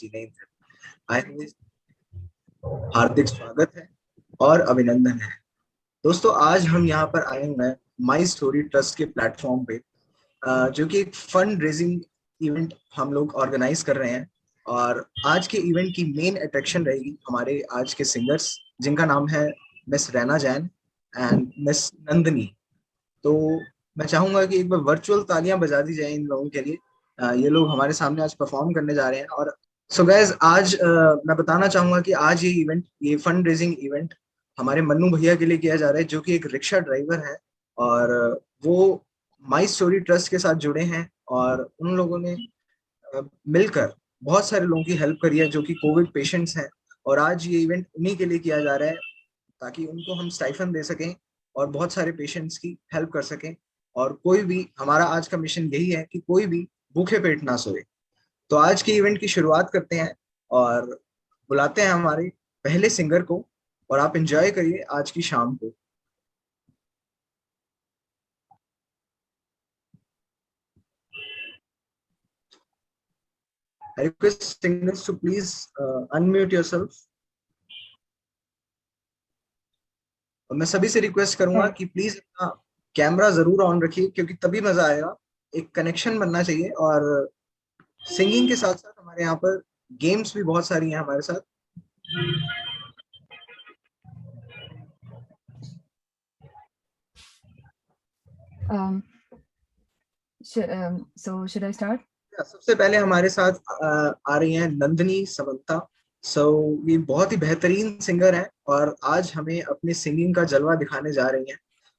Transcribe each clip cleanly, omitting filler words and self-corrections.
जिनेंद्र। आए हार्दिक स्वागत है और अभिनंदन है। दोस्तों, आज हम यहाँ पर आए हुए हैं माई स्टोरी ट्रस्ट के प्लेटफॉर्म पे, जो कि एक फंड रेजिंग इवेंट हम लोग ऑर्गेनाइज कर रहे हैं। और आज के इवेंट की मेन अट्रैक्शन रहेगी हमारे आज के सिंगर्स, जिनका नाम है miss Raina Jain and miss Nandini. तो मैं चाहूंगा कि एक बार वर्चुअल तालियां बजा दी जाए इन लोगों के लिए। ये लोग हमारे सामने आज परफॉर्म करने जा रहे हैं। और सो गाइज, आज मैं बताना चाहूंगा कि आज ये फंड रेजिंग इवेंट हमारे मन्नू भैया के लिए किया जा रहा है, जो कि एक रिक्शा ड्राइवर है। और वो माई स्टोरी ट्रस्ट के साथ जुड़े हैं और उन लोगों ने मिलकर बहुत सारे लोगों की हेल्प करी है जो कि कोविड पेशेंट्स हैं। और आज ये इवेंट उन्हीं के लिए किया जा रहा है ताकि उनको हम स्टाइफन दे सकें और बहुत सारे पेशेंट्स की हेल्प कर सकें। और कोई भी, हमारा आज का मिशन यही है कि कोई भी भूखे पेट ना सोए। तो आज के इवेंट की शुरुआत करते हैं और बुलाते हैं हमारे पहले सिंगर को। और आप एंजॉय करिए आज की शाम को। I request singers to please unmute yourself। और मैं सभी से रिक्वेस्ट करूंगा कि प्लीज अपना कैमरा जरूर ऑन रखिए, क्योंकि तभी मजा आएगा। एक कनेक्शन बनना चाहिए। और सिंगिंग के साथ साथ हमारे यहाँ पर गेम्स भी बहुत सारी हैं हमारे साथ। So should I start? सबसे पहले हमारे साथ आ रही हैं नंदनी समंता। ये बहुत ही बेहतरीन सिंगर हैं और आज हमें अपनी सिंगिंग का जलवा दिखाने जा रही हैं।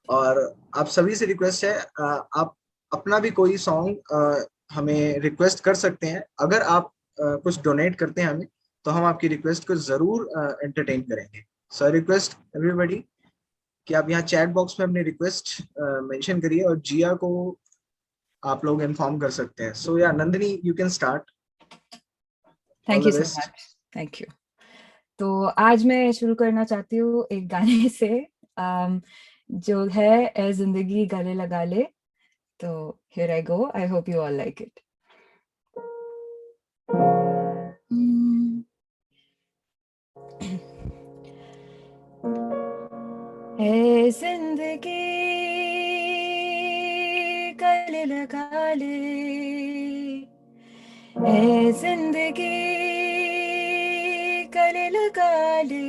और आप सभी से रिक्वेस्ट है, आप अपना भी कोई सॉन्ग हमें रिक्वेस्ट कर सकते हैं। अगर आप कुछ डोनेट करते हैं हमें, तो हम आपकी रिक्वेस्ट को जरूर एंटरटेन करेंगे। सो आई रिक्वेस्ट एवरीबॉडी कि आप यहाँ चैट बॉक्स में अपनी रिक्वेस्ट मेंशन करिए और जिया को आप लोग इन्फॉर्म कर सकते हैं। सो या Nandini, you can start. Thank you so much. Thank you. तो आज मैं शुरू करना चाहती हूँ एक गाने से, जो है ए जिंदगी गले लगा ले। तो here I go. I hope you all like it. ए जिंदगी गले लगा ले, ए जिंदगी गले लगा ले।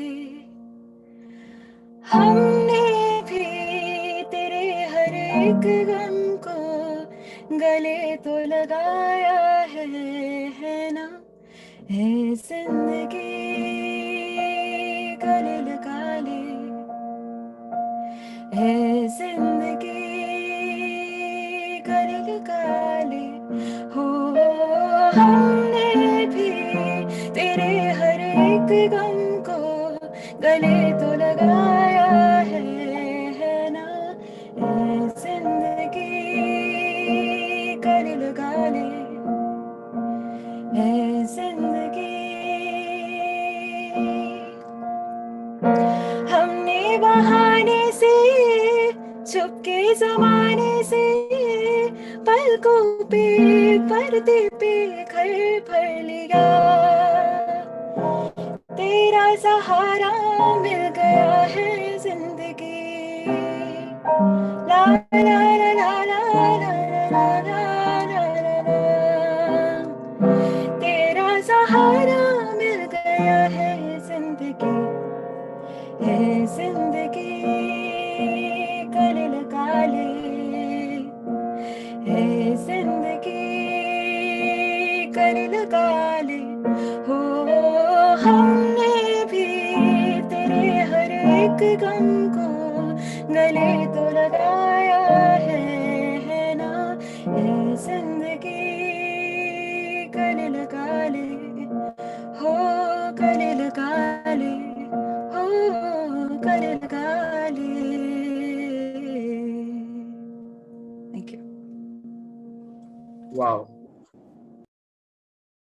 हमने भी तेरे हर एक गम को गले तो लगाया है ना। ए जिंदगी गले लगा ले, ए जिंदगी गले लगा ले। हो हमने भी तेरे हर एक गम को गले तो लगाया है ना। ए जिंदगी गले लगा ले, ए जिंदगी। हमने बहाने से छुपके जमाने से पलकों पे पर्दे पे घर भर लिया। तेरा सहारा मिल गया है जिंदगी। ला ला ला ला ला ला ला ला ला ला। तेरा सहारा मिल गया है जिंदगी, है जिंदगी गले लगा ले, है जिंदगी गले लगा ले। हो हमने भी तेरे हर एक गम को गले तो लगाया है ना। है जिंदगी गले लगा ले, हो गले लगा ले, हो गले लगा ले। Thank you. Wow,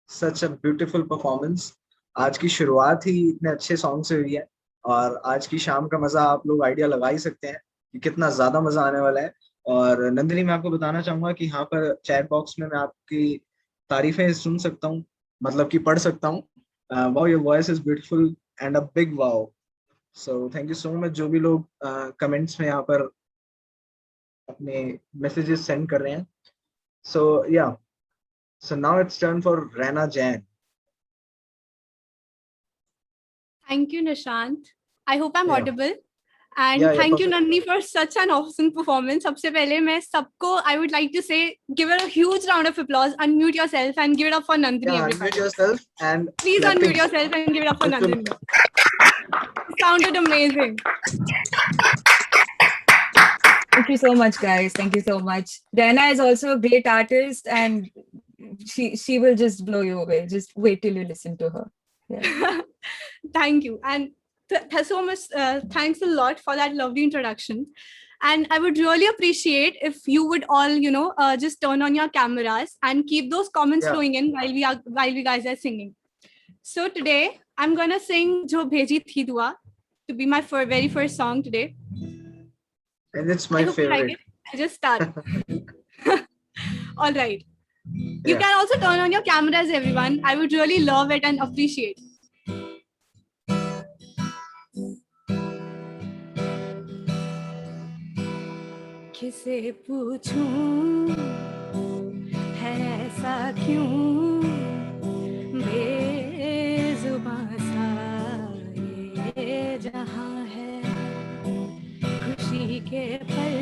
such a beautiful performance. आज की शुरुआत ही इतने अच्छे सॉन्ग से हुई है और आज की शाम का मजा आप लोग आइडिया लगा ही सकते हैं कि कितना ज्यादा मजा आने वाला है। और नंदिनी, मैं आपको बताना चाहूंगा कि यहाँ पर चैट बॉक्स में मैं आपकी तारीफें सुन सकता हूँ। मतलब कि पढ़ सकता हूँ. Wow, your voice is beautiful and a big wow. So thank you so much जो भी लोग कमेंट्स में यहाँ पर अपने मैसेजेस सेंड कर रहे हैं. So yeah, so now it's turn for Rana Jain. Thank you, Nishant. I hope I'm Yeah. audible. And Yeah, thank you, perfect. Nandini, for such an awesome performance. सबसे पहले मैं सबको I would like to say, give it a huge round of applause. Unmute yourself and give it up for Nandini, Yeah, everybody. unmute yourself and Please clapping. unmute yourself and give it up for Nandini. It sounded amazing. Thank you so much, guys. Thank you so much. Rana is also a great artist, and she will just blow you away. Just wait till you listen to her. Yeah. Thank you. And so much thanks a lot for that lovely introduction. And I would really appreciate if you would all, just turn on your cameras and keep those comments flowing in while we guys are singing. So today I'm gonna sing Jo Bheji Thi Dua to be my very first song today. And it's my I hope favorite. you like it. I just start. All right. You can also turn on your cameras, everyone. I would really love it and appreciate. किसे पूछूं है ऐसा क्यों बेजुबां सा ये जहां है खुशी के पल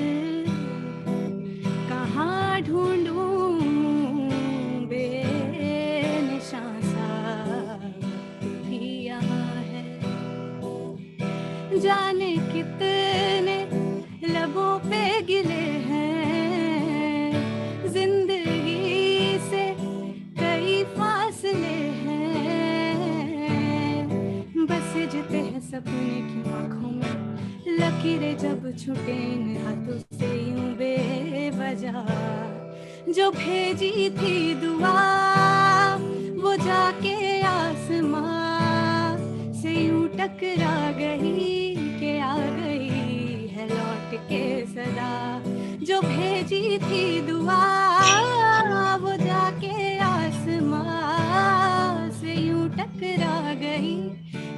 कहाँ ढूंढूं बेनिशां सा भी यहाँ है जाने कितने लबों पे गिले हैं जिंदगी से कई फासले हैं बस जते हैं सपने की आँखों में लकीरें जब छूटे इन हाथों से यूं बेवजह जो भेजी थी दुआ वो जाके आसमां से यूं टकरा गई के आ गई है लौट के सदा जो भेजी थी दुआ वो जाके आसमां से यूं टकरा गई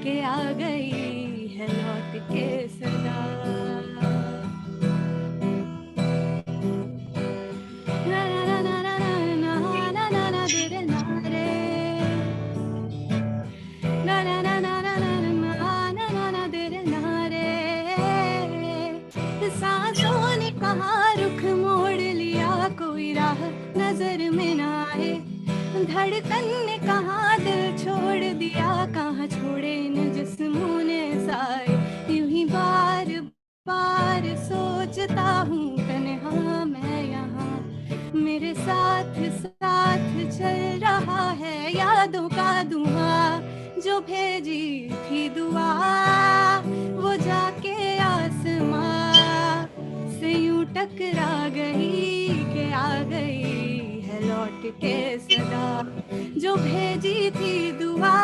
के आ गई है लौट के सदा सांसों ने कहाँ रुख मोड़ लिया कोई राह नजर में ना आए धड़कन ने कहाँ दिल छोड़ दिया कहाँ छोड़े इन जिस्मों ने साए यूं ही बार बार सोचता हूँ तन्हा मैं यहाँ मेरे साथ साथ चल रहा है यादों का धुआं जो भेजी थी दुआ वो जाके आसमां से यूं टकरा गई के आ गई है लौट के सदा जो भेजी थी दुआ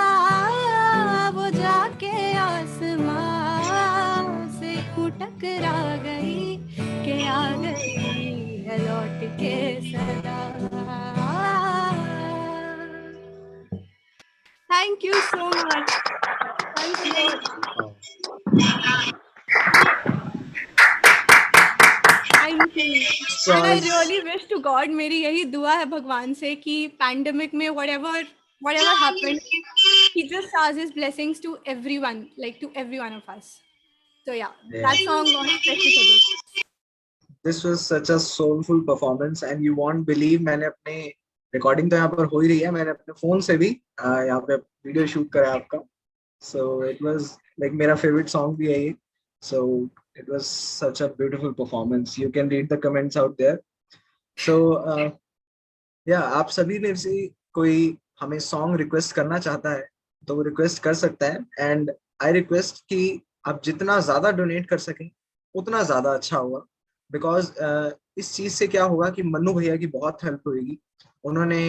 वो जाके आसमां से यूं टकरा गई के आ गई है लौट के सदा Thank you so much. Thank you. Thank you. And I really wish to God, मेरी यही दुआ है भगवान से कि pandemic में whatever happened, He just showers His blessings to everyone, like to every one of us. So that song was special for this. This was such a soulful performance, and you won't believe मैंने अपने recording तो यहाँ पर हो ही रही है मैंने अपने फोन से भी यहाँ पे वीडियो शूट करा आपका so it was like मेरा favorite song भी है ये so it was such a beautiful performance you can read the comments out there so आप सभी में से कोई हमें सॉन्ग रिक्वेस्ट करना चाहता है तो वो रिक्वेस्ट कर सकता है एंड आई रिक्वेस्ट कि आप जितना ज्यादा डोनेट कर सकें उतना ज्यादा अच्छा होगा बिकॉज इस चीज से क्या होगा कि मन्नू भैया की बहुत हेल्प होगी उन्होंने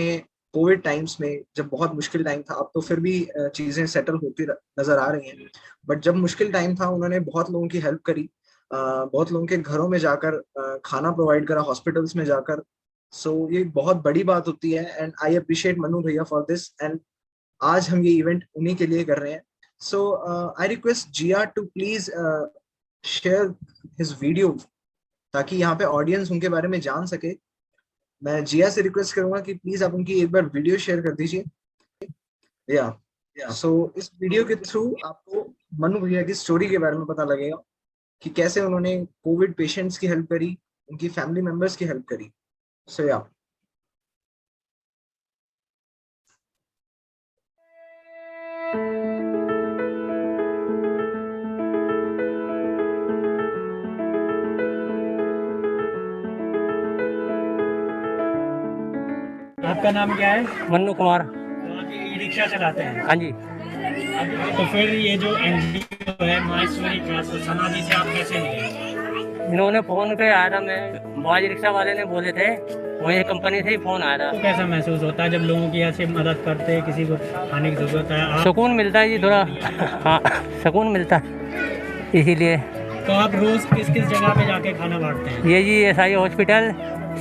कोविड टाइम्स में जब बहुत मुश्किल टाइम था अब तो फिर भी चीजें सेटल होती नजर आ रही हैं बट जब मुश्किल टाइम था उन्होंने बहुत लोगों की हेल्प करी बहुत लोगों के घरों में जाकर खाना प्रोवाइड करा हॉस्पिटल्स में जाकर सो ये बहुत बड़ी बात होती है एंड आई अप्रिशिएट मन्नू भैया फॉर दिस एंड आज हम ये इवेंट उन्हीं के लिए कर रहे हैं। So I request Jiya to please share his video, ताकि यहाँ पे ऑडियंस उनके बारे में जान सके। मैं जिया से रिक्वेस्ट करूंगा कि प्लीज आप उनकी एक बार वीडियो शेयर कर दीजिए। सो इस वीडियो के थ्रू आपको मनु भैया की स्टोरी के बारे में पता लगेगा कि कैसे उन्होंने कोविड पेशेंट्स की हेल्प करी, उनकी फैमिली मेंबर्स की हेल्प करी। सो आपका नाम क्या है? मन्नू कुमार। तो आप ई रिक्शा चलाते हैं? हाँ जी। तो फिर ये जो एनजीओ है माई स्टोरी ट्रस्ट, सना जी से आप कैसे मिले? इन्होंने फ़ोन पे आया था, मैं बाज रिक्शा वाले ने बोले थे, वही कंपनी से ही फ़ोन आया था। तो कैसा महसूस होता है जब लोगों की ऐसे मदद करते हैं, किसी को खाने की ज़रूरत है? सुकून मिलता है जी थोड़ा। हाँ, सुकून मिलता है इसीलिए। तो आप रोज़ किस किस जगह पे जाके खाना बांटते हैं? ये जी SI हॉस्पिटल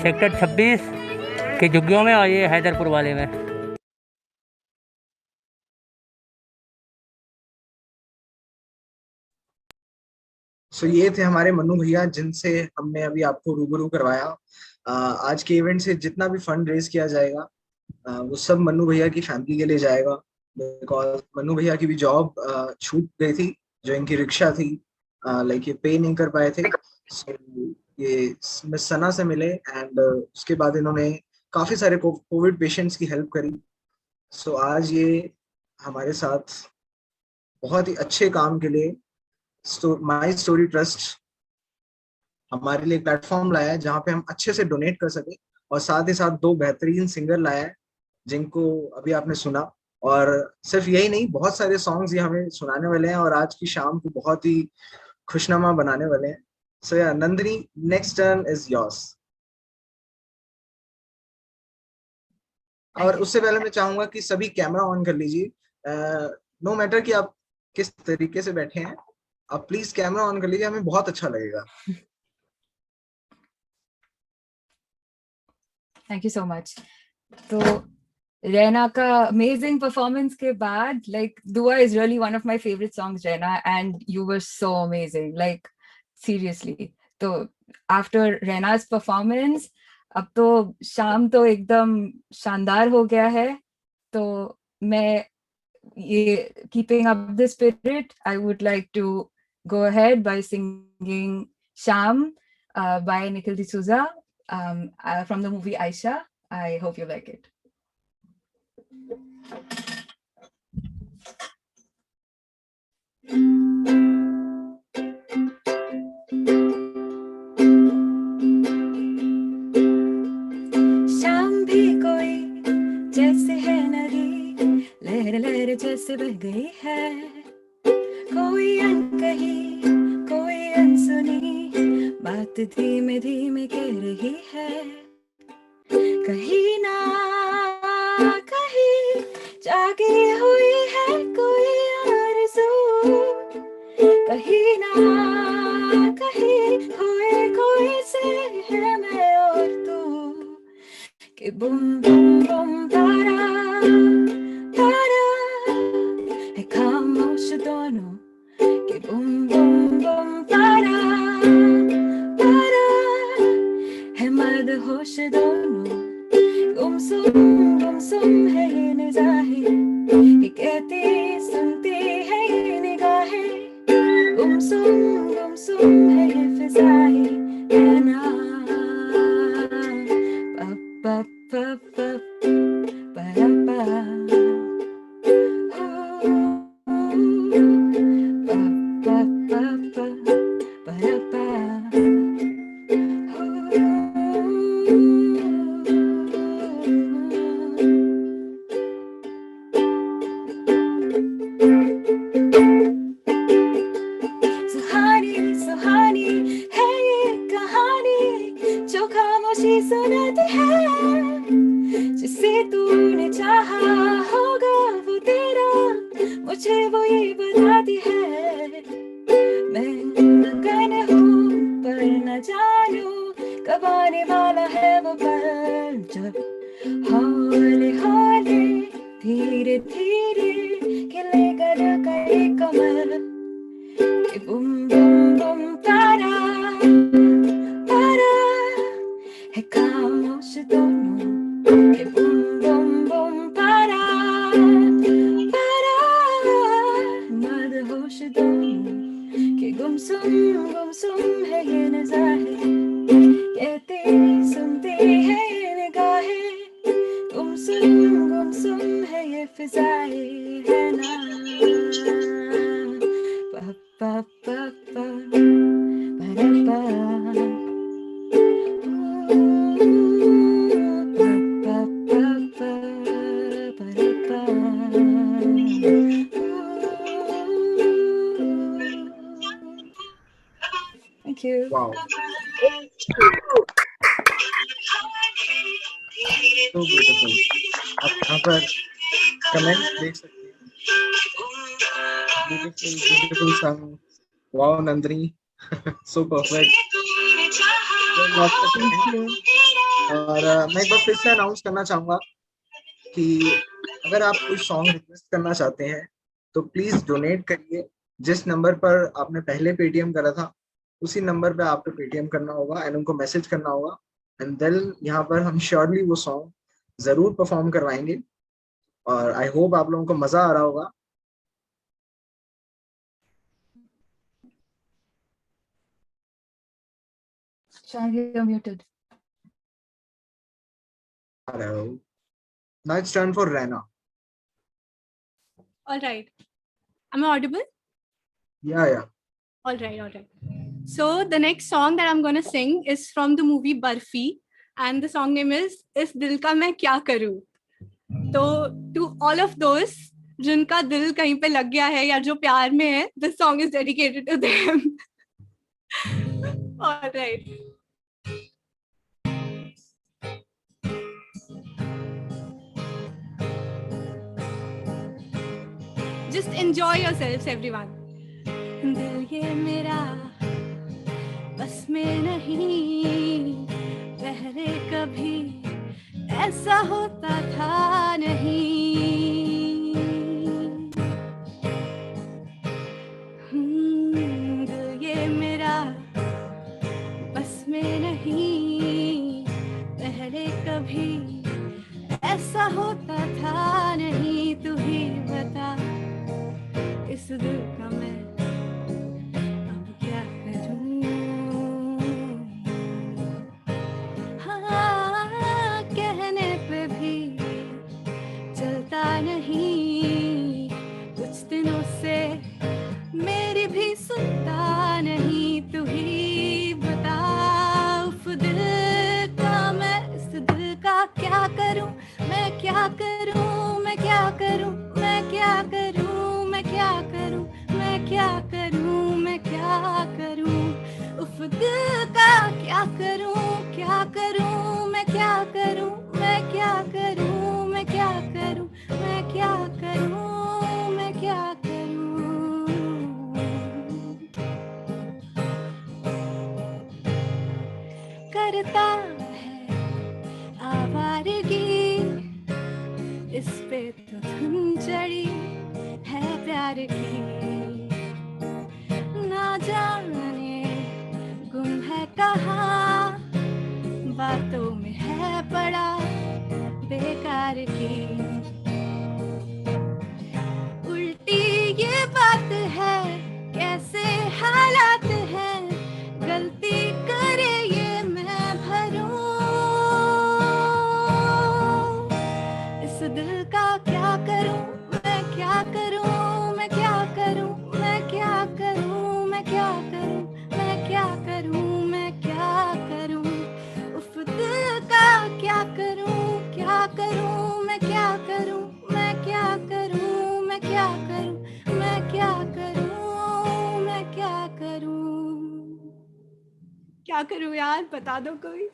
सेक्टर 26 के झुग्गियों में, और ये हैदरपुर वाले में। सो ये थे हमारे मन्नू भैया, जिनसे हमने अभी आपको रूबरू करवाया। आज के इवेंट से जितना भी फंड रेज किया जाएगा वो सब मन्नू भैया की फैमिली के लिए जाएगा, बिकॉज मन्नू भैया की भी जॉब छूट गई थी, जो इनकी रिक्शा थी, लाइक ये पे नहीं कर पाए थे। सो ये मिस सना से मिले एंड उसके बाद इन्होंने काफी सारे कोविड पेशेंट्स की हेल्प करी। सो आज ये हमारे साथ बहुत ही अच्छे काम के लिए माई स्टोरी ट्रस्ट हमारे लिए प्लेटफॉर्म लाया है, जहाँ पे हम अच्छे से डोनेट कर सके, और साथ ही साथ 2 बेहतरीन सिंगर लाया है जिनको अभी आपने सुना। और सिर्फ यही नहीं, बहुत सारे सॉन्ग्स ये हमें सुनाने वाले हैं और आज की शाम को बहुत ही खुशनुमा बनाने वाले हैं। सो या Nandini, next turn is yours. और उससे पहले मैं चाहूंगा कि सभी कैमरा ऑन कर लीजिए, नो मैटर कि आप किस तरीके से बैठे हैं, आप प्लीज कैमरा ऑन कर लीजिए, हमें बहुत अच्छा लगेगा। Thank you so much. तो रैना का अमेजिंग परफॉर्मेंस के बाद, लाइक दुआ is really one of my favourite songs Raina, and you were so amazing, like seriously. तो आफ्टर रैना's परफॉर्मेंस अब तो शाम तो एकदम शानदार हो गया है। तो मैं ये keeping up the spirit, I would like to go ahead by singing Sham by Nikhil D'Souza from the movie Aisha. I hope you like it. शाम भी कोई जैसे है नदी, लहर लहर जैसे बह गई है, कोई अनकही कोई अनसुनी बात धीमे धीमे कह रही है, कहीं ना कहीं जागी हुई है कोई आरज़ू, कहीं ना कहीं हुए कोई से है मैं और तू, कि बुम बुम बुम तारा तारा है खामोश दोनों, कि बुम बुम बुम तारा तारा है मदहोश दोनों, गुमसुम है ये निगाहें, ये कहती सुनती है ये निगाहें, गुमसुम है ये फिजाएं, है ना पा पा पा पा पा सुहानी है ये कहानी जो खामोशी सुनाती है, जिसे तूने चाहा फिजाए है ना, पा पा पा पा पा पा Thank you. Wow. So beautiful. आप यहाँ पर कमेंट्स देख सकते हैं. Beautiful song. Wow, Nandini. So perfect. Thank you. और मैं एक बार फिर से अनाउंस करना चाहूंगा कि अगर आप कोई सॉन्ग रिक्वेस्ट करना चाहते हैं तो प्लीज डोनेट करिए. जिस नंबर पर आपने पहले पेटीएम करा था उसी नंबर पे आपको पेटीएम करना होगा एंड उनको मैसेज करना होगा, एंड देन यहाँ पर हम श्योरली वो सॉन्ग जरूर परफॉर्म करवाएंगे. और आई होप आप लोगों को मजा आ रहा होगा. Shall you're muted. Hello. Now it's turn for Rana. All right. Am I audible? Yeah. All right. So the next song that I'm going to sing is from the movie Barfi, and the song name is Is Dil Ka Main Kya Karu. So to all of those जिनका दिल कहीं पे लग गया है या जो प्यार में है, this song is dedicated to them. All right. Just enjoy yourselves, everyone. दिल ये मेरा बस में नहीं, पहले कभी ऐसा होता था नहीं. दिल ये मेरा बस में नहीं, पहले कभी ऐसा होता था नहीं. तू ही बता इस दिल का मैं अब क्या करूं. हाँ, कहने पे भी चलता नहीं, कुछ दिनों से मेरी भी सुनता नहीं. तू ही बता उफ दिल का मैं इस दिल का क्या करूं. मैं क्या करूं, मैं क्या करूं, मैं क्या करूं, मैं क्या करूं, मैं क्या करूं, मैं क्या करूं. उफ दिल का क्या करूं, क्या करूं, मैं क्या करूं, मैं क्या करूं, मैं क्या करूं, मैं क्या करूं, मैं क्या करूं. करता है आवारगी, इस पे तो धुन चढ़ी है प्यार की. ना जाने गुम है कहाँ, बातों में है पड़ा बेकार की. उल्टी ये बात है कैसे हालात हैं, गलती करे ये मैं भरूं. इस दिल का क्या करूं, मैं क्या करूं, मैं क्या करूं, मैं क्या करूं, मैं क्या करूं, मैं क्या करूं, मैं क्या करूं. उफ दिल का क्या करूं, क्या करूं, मैं क्या करूं, मैं क्या करूं, मैं क्या करूं, मैं क्या करूं, मैं क्या करूं. क्या करूं यार, बता दो कोई.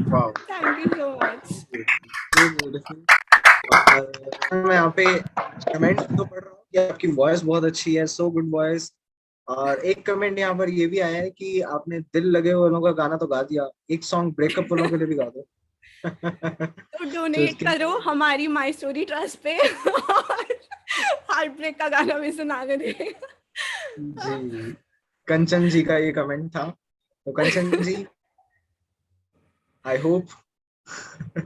Wow. Thank you so much. So beautiful. मैं यहाँ पे कमेंट्स तो पढ़ रहा हूँ कि आपकी वॉइस बहुत अच्छी है. So good voice. और एक कमेंट यहाँ पर ये भी आया है कि आपने दिल लगे वालों का गाना तो गा दिया, एक सॉन्ग ब्रेकअप वालों के लिए भी गा दो. तो डोनेट करो हमारी माई स्टोरी ट्रस्ट पे और हार्ट ब्रेक का गाना भी सुनाने दे. जी, कंचन जी का ये कमेंट था. तो कंचन जी आई होप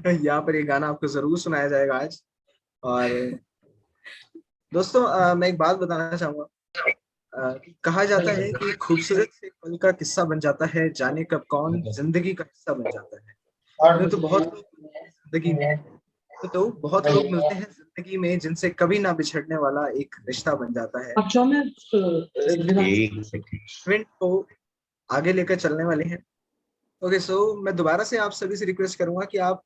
यहाँ पर ये गाना आपको जरूर सुनाया जाएगा आज. और दोस्तों मैं एक बात बताना चाहूंगा. कहा जाता है कि खूबसूरत से पल का किस्सा बन जाता है, जाने कब कौन जिंदगी का हिस्सा बन जाता है. तो बहुत जिंदगी में तो बहुत लोग मिलते हैं जिंदगी में जिनसे कभी ना बिछड़ने वाला एक रिश्ता बन जाता है। इवेंट को आगे लेकर चलने वाले हैं। ओके, सो मैं दोबारा से आप सभी से रिक्वेस्ट करूंगा कि आप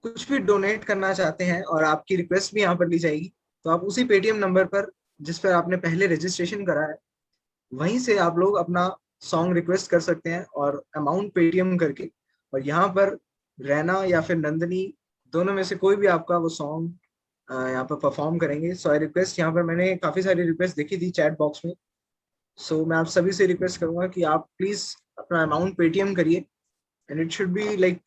कुछ भी डोनेट करना चाहते हैं और आपकी रिक्वेस्ट भी यहाँ पर ली जाएगी, तो आप उसी पेटीएम नंबर पर जिस पर आपने पहले रजिस्ट्रेशन करा है वहीं से आप लोग अपना सॉन्ग रिक्वेस्ट कर सकते हैं और अमाउंट पेटीएम करके, और यहाँ पर रैना या फिर नंदनी दोनों में से कोई भी आपका वो सॉन्ग यहाँ पर परफॉर्म करेंगे। सो आई रिक्वेस्ट, यहाँ पर मैंने काफी सारी रिक्वेस्ट देखी थी चैट बॉक्स में, सो मैं आप सभी से रिक्वेस्ट करूंगा कि आप प्लीज अपना अमाउंट पेटीएम करिए, and it should be like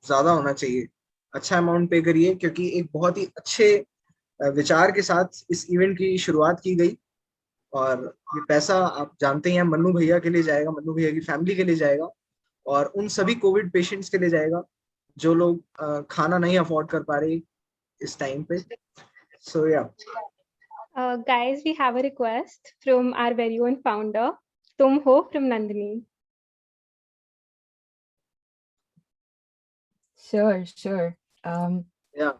ज्यादा होना चाहिए, अच्छा अमाउंट पे करिए, क्योंकि एक बहुत ही अच्छे विचार के साथ इस इवेंट की शुरुआत की गई। और ये पैसा आप जानते हैं मन्नू भैया के लिए जाएगा, मन्नू भैया की फैमिली के लिए जाएगा, और उन सभी कोविड पेशेंट्स के लिए जाएगा जो लोग खाना नहीं अफोर्ड कर पा रहे इस टाइम पे। सो या guys, we have a request from our very own founder, Tum Ho from Nandini. Sure. Yeah,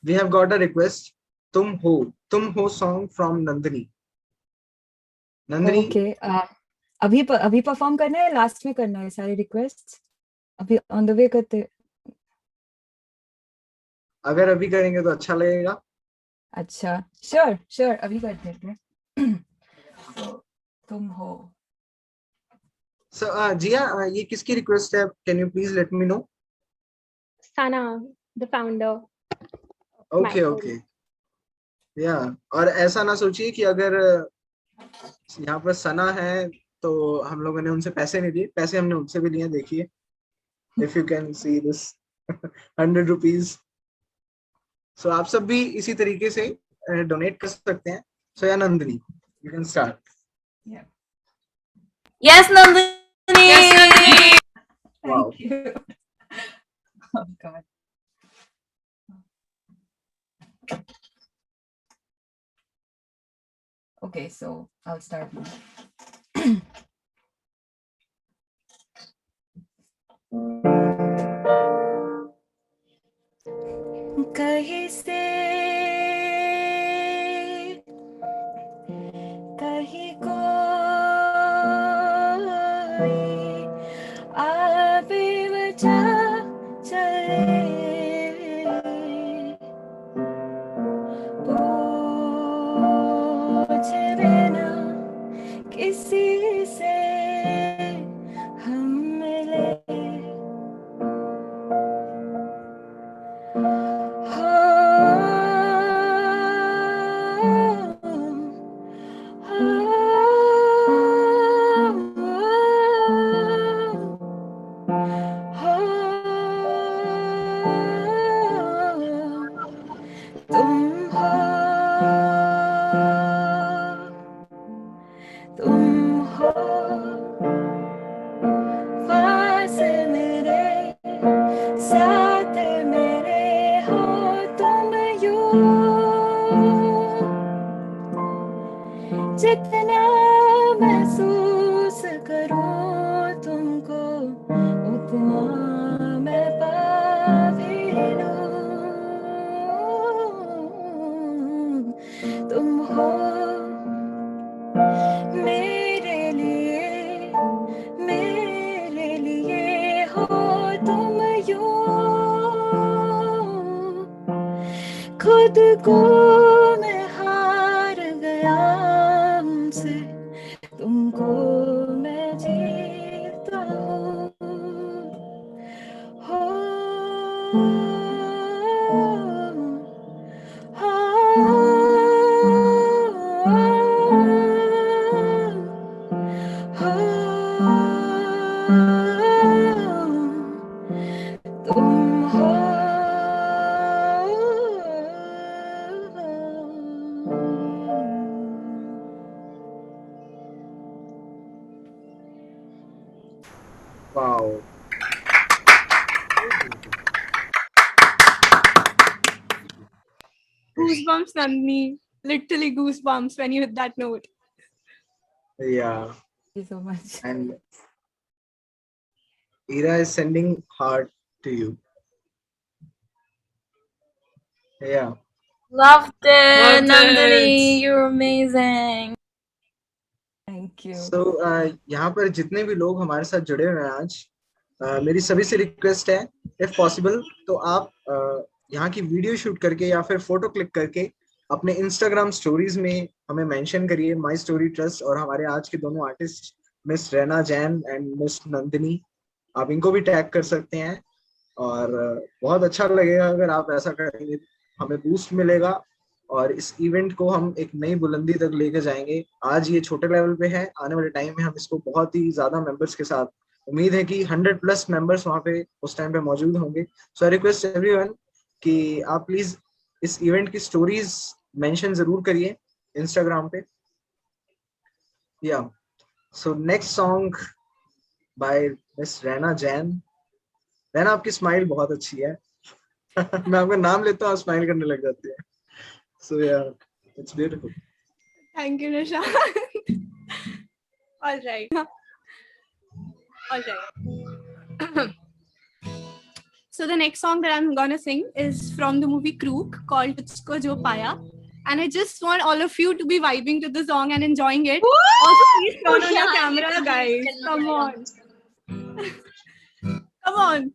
we have got a request. Tum Ho song from Nandini. Okay. अभी परफॉर्म करना है, लास्ट में करना है सारे रिक्वेस्ट? अभी ऑन द वे करते? अगर अभी करेंगे तो अच्छा लगेगा। अच्छा, श्योर अभी कर देते हैं। तुम हो। So जिया, ये किसकी रिक्वेस्ट है? Can you please let me know? Sana, the founder. Okay. Yeah, और ऐसा ना सोचिए कि अगर यहाँ पर सना है तो हम लोगों ने उनसे पैसे नहीं दिए, पैसे हमने उनसे भी लिए। देखिए, if you can see this 100 rupees. So आप सब भी इसी तरीके से डोनेट कर सकते हैं। So या Nandini, you can start. Yeah. Yes, Nandini. Wow. Thank you. Oh God. Okay, so I'll start now. कहीं से कहीं कोई आबे बचा चले, पूछे बिना किसी से हम मिले, तुम हो पास मेरे, साथ मेरे हो तुम यूं, जितना महसूस करूं तुमको उतना मैं पा भी लूं, तुम हो मेरे लिए हो तुम यूं, खुद को मैं हार गया हमसे, तुमको मैं जीता हूँ, हो तुम हो Wow. Goosebumps, Nandini. Literally goosebumps when you hit that note. Yeah. Thank you so much. And Ira is sending heart to you. Yeah. Loved it, Loved Nandini. it. You're amazing. Thank you. So यहाँ पर जितने भी लोग हमारे साथ जुड़े हुए हैं आज, मेरी सभी से रिक्वेस्ट है, इफ पॉसिबल तो आप यहाँ की वीडियो शूट करके या फिर फोटो क्लिक करके अपने इंस्टाग्राम स्टोरीज में हमें मेंशन करिए माई स्टोरी ट्रस्ट, और हमारे आज के दोनों artist miss Raina Jain and miss Nandini, आप इनको भी टैग कर सकते हैं। और बहुत अच्छा लगेगा अगर आप ऐसा करेंगे, हमें बूस्ट मिलेगा और इस इवेंट को हम एक नई बुलंदी तक लेके जाएंगे। आज ये छोटे लेवल पे है, आने वाले टाइम में हम इसको बहुत ही ज्यादा मेंबर्स के साथ, उम्मीद है कि 100+ मेंबर्स वहाँ पे उस टाइम पे मौजूद होंगे। सो आई रिक्वेस्ट एवरीवन कि आप प्लीज इस इवेंट की स्टोरीज मेंशन जरूर करिए इंस्टाग्राम पे। या so next song by miss Raina Jain. Raina, आपकी स्माइल बहुत अच्छी है। मैं आपका नाम लेता हूँ, आप स्माइल करने लग जाती है। So yeah, it's beautiful. Thank you, Nishant. All right. All right. So the next song that I'm gonna sing is from the movie Krook called Tujhko Jo Paya. And I just want all of you to be vibing to the song and enjoying it. Also, please turn on your camera, guys. Come on. Come on.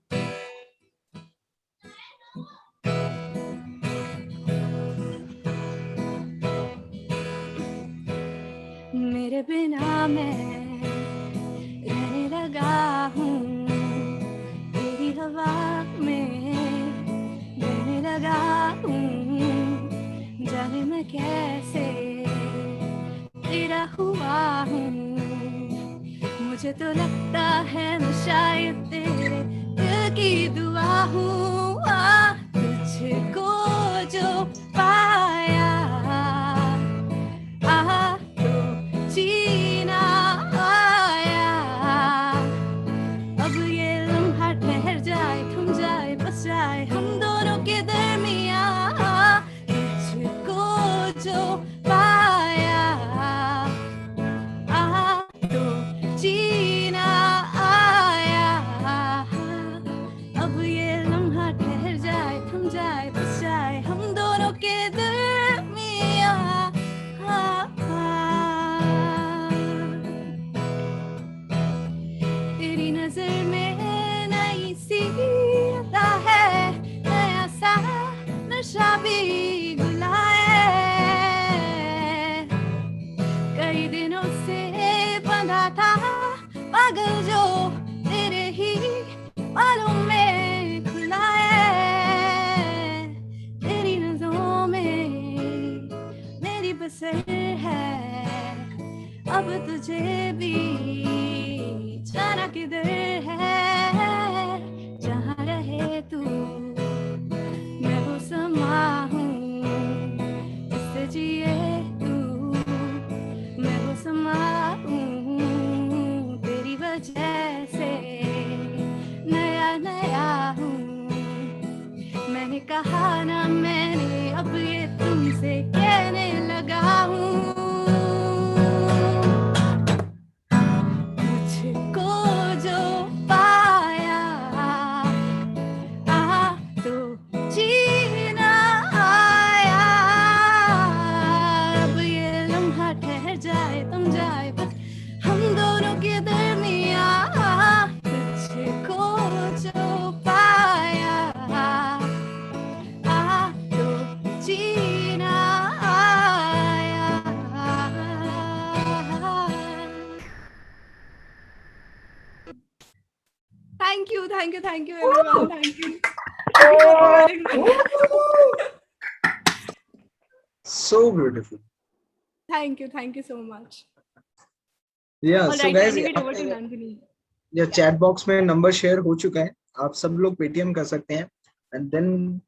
मेरे बिना मैं रहने लगा हूँ, तेरी हवा में रहने लगा हूँ, जाने मैं कैसे तेरा हुआ हूँ। मुझे तो लगता है मैं शायद तेरे दिल की दुआ हूँ। तुझको जो पाया तो जीना आया। अब ये लम्हा ठहर जाए, थम जाए, बस जाए हम दोनों के दरमियाँ। तुझको जो पाया तो जीना आया। अब ये लम्हा ठहर जाए, थम जाए, बस जाए हम दोनों के दरमियाँ। तेरी नजर में नई सी अदा है, नया सा नशा भी घुला है। कई दिनों से बंधा था पागल जो तेरे ही बालों में खुला है। तेरी नजरों में मेरी बसर है, अब तुझे भी जाना किधर है। जहाँ रहे तू मैं वो समा हूँ, जिससे जिए तू मैं वो समा हूँ। तेरी वजह से नया नया हूँ। मैंने कहा ना मैंने, अब ये तुमसे कहने लगा हूँ। तुझको जो पाया तो जीना आया। अब ये लम्हा ठहर जाए, तुम जाए, बस हम दोनों के दरमियाँ। तुझको जो पाया तो जीना आया। Thank you, thank you, thank you, everyone. Thank you. So beautiful. Thank you so much. Yeah, All so right, guys, handing it over to Nandini. ये चैट बॉक्स में नंबर शेयर हो चुका है, आप सब लोग पेटीएम कर सकते हैं, and then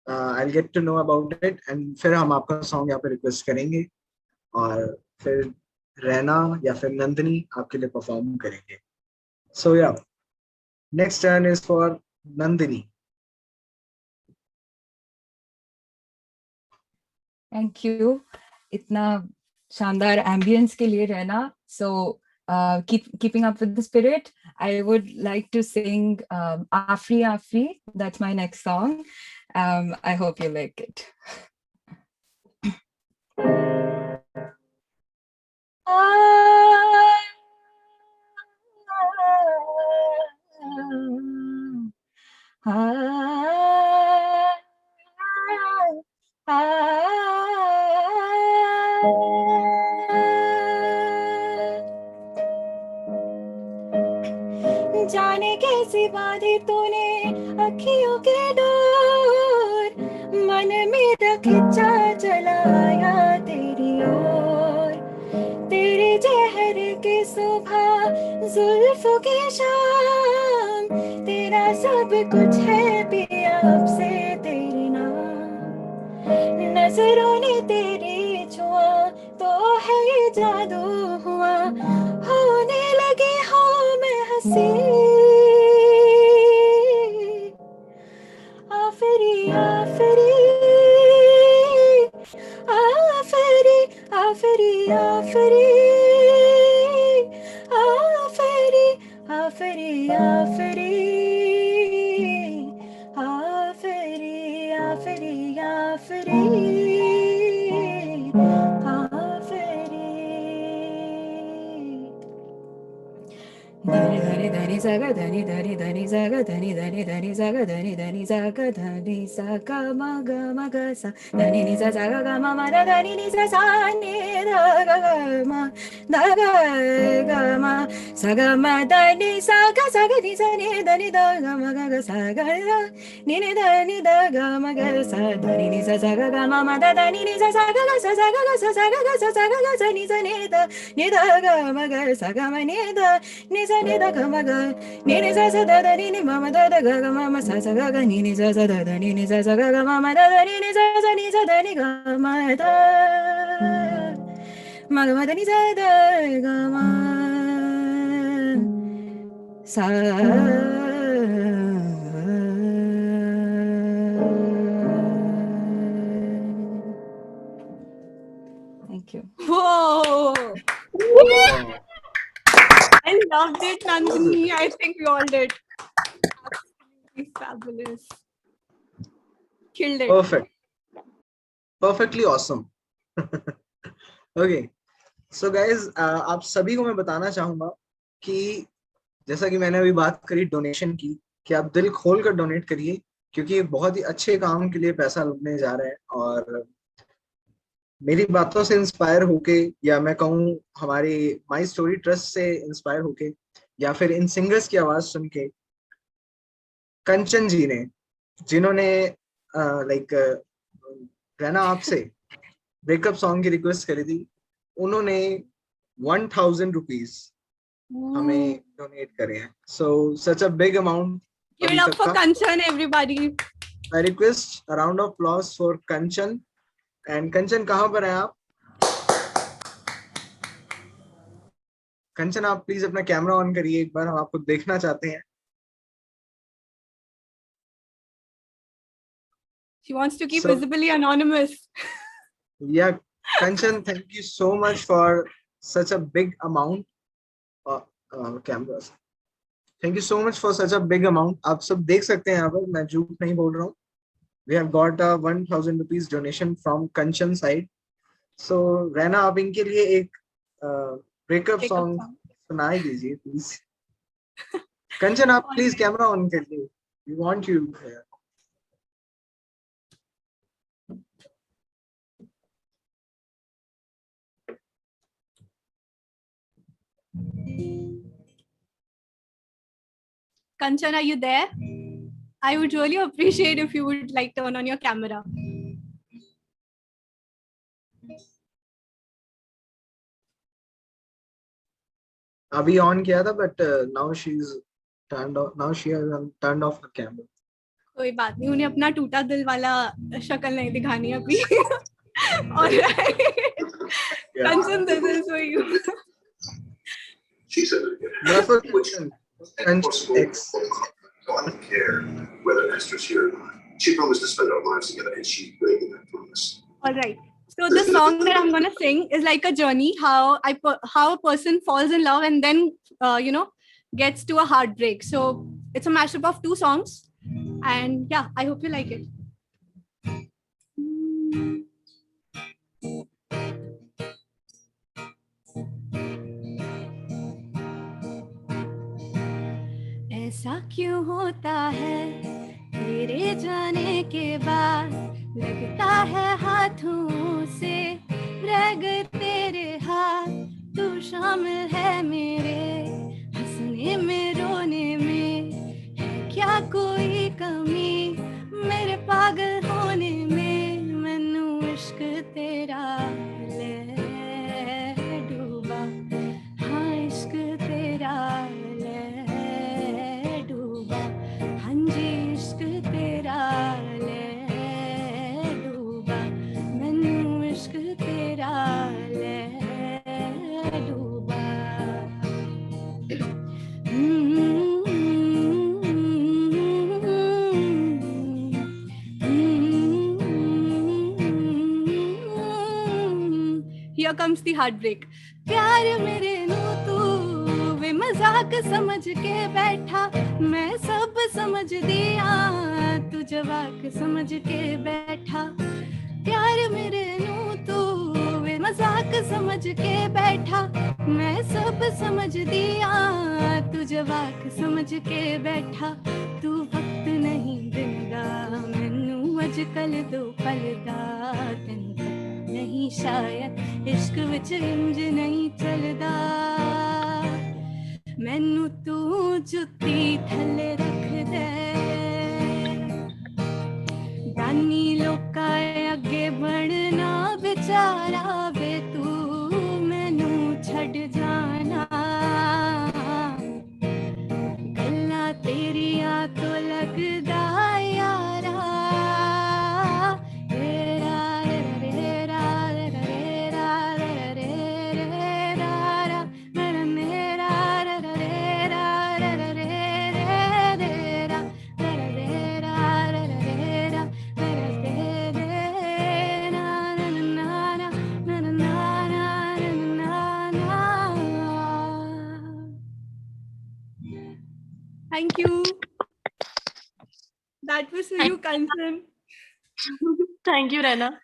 I will get to know about it, and फिर हम आपका सॉन्ग यहाँ पे रिक्वेस्ट करेंगे और फिर रैना या फिर नंदिनी आपके लिए परफॉर्म करेंगे। सो या next turn is for Nandini. Thank you इतना शानदार एम्बियंस के लिए रहना। सो keeping up with the spirit, I would like to sing Afri Afri. That's my next song. I hope you like it. जाने कैसी बातें तूने अखियों के डोर, मन मेरा खिंचा चलाया तेरी ओर, तेरे जहर के सुबह जुल्फों की शाम, तेरा सब कुछ है पिया अब से तेरे नाम, नजरों ने तेरी छुआ तो है ये जादू हुआ, होने लगी हूँ मैं हंसी, आफरी आफरी आफरी आफरी आफरी आफरी आफरी आफरी आफरी आफरी आफरी धनी धनी धनी सागा धनी धनी धनी सागा धनी धनी धनी सागा धनी धनी सागा धनी सागा मग मग सा धनी नि सा सागा ग म म ध धनी नि सा सा नि ध ग ग म ध ग ग म सा ग म ध नि सा ग नि सा नि ध नि ध ग म ग ग सा ग नि नि ध नि ध ग म ग सा धनी नि सा सा ग ग म म ध धनी नि सा सा ग ग सा सा ग ग सा सा ग ग सा सा ग ग सा नि नि ध ग म ग सा ग म नि ध ni sa ni da ga ma ga ni ni sa sa da da ni ni ma ma da da ga ga ma ma sa sa ga ga ni ni sa sa da da ni ni sa sa ga ga ma ma da da ni ni sa sa ni sa da ni ga ma da ma ga ma da ni sa da ga ma sa. Thank you. Whoa! I loved it, Nandini. I think we all did. Absolutely fabulous. Killed it. Perfect. Perfectly awesome. Okay. So guys, आप सभी को मैं बताना चाहूंगा कि जैसा कि मैंने अभी बात करी डोनेशन की, कि आप दिल खोल कर डोनेट करिए, क्योंकि बहुत ही अच्छे काम के लिए पैसा लगने जा रहे हैं। और मेरी बातों से इंस्पायर होके, या मैं कहूँ हमारी माई स्टोरी ट्रस्ट से इंस्पायर होके, या फिर इन सिंगर्स की आवाज सुन के, कंचन जी ने, जिन्होंने लाइक रहना आपसे ब्रेकअप सॉन्ग की रिक्वेस्ट करी थी, उन्होंने 1000 रुपीज हमें डोनेट करे हैं। So such a big amount. Give it up for Kanchan, everybody. I request a round of applause for Kanchan. And Kanchan, कहाँ पर हैं आप? कंचन, आप प्लीज अपना कैमरा ऑन करिए, एक बार हम आपको देखना चाहते हैं। She wants to keep visibly anonymous. Yeah, Kanchan, thank you so much for such a big amount. Cameras. Thank you so much for such a big amount. आप सब देख सकते हैं यहाँ पर, मैं झूठ नहीं बोल रहा हूँ। We have got a 1000 rupees donation from Kanchan side. So Raina, आप इनके लिए एक ब्रेकअप सॉन्ग सुनाई दीजिए प्लीज। कंचन, आप प्लीज कैमरा ऑन करिए, we want you here. Kanchan, are you there? I would really appreciate if you would like turn on your camera. अभी on किया था, but now she's turned off. Now she has turned off her camera. कोई बात नहीं, उन्हें अपना टूटा दिल वाला शक्ल नहीं दिखानी अभी। Kanchan, this is for you. She said it again. And X. So I don't care whether Esther's here or not. She promised to spend our lives together, and she breaking that promise. All right. So the song that I'm gonna sing is like a journey, how a person falls in love and then gets to a heartbreak. So it's a mashup of two songs, and yeah, I hope you like it. ऐसा क्यों होता है तेरे जाने के बाद, लगता है हाथों से रह गए तेरे हाथ। तू शामिल है मेरे हंसने में रोने में, है क्या कोई कमी मेरे पागल होने में। मैनू इश्क तेरा ले डूबा, हाँ इश्क तेरा ले डूबा, हाँ जी इश्क तेरा ले डूबा, मैनू इश्क तेरा ले डूबा। Here comes the heartbreak. प्यार मेरे नू तू वे मजाक समझ के बैठा, मैं सब समझ दिया तू जवाक समझ के बैठा। प्यार मेरे नू तू वे मजाक समझ के बैठा, मैं सब समझ दिया तू जवाक समझ के बैठा। तू वक्त नहीं देगा मैनू अजकल दो पल दा, तेन नहीं शायद इश्क विच इंज नहीं चलदा। मैनू तू जुत्ती थल्ले रख दे, दानी लोका अगे बढ़ना बेचारा वे तू मैनू छड़ जाना। गल्लां तेरियां तो लगदा यारा, Thank you. That was for you, Kanchan. Thank you, Rena.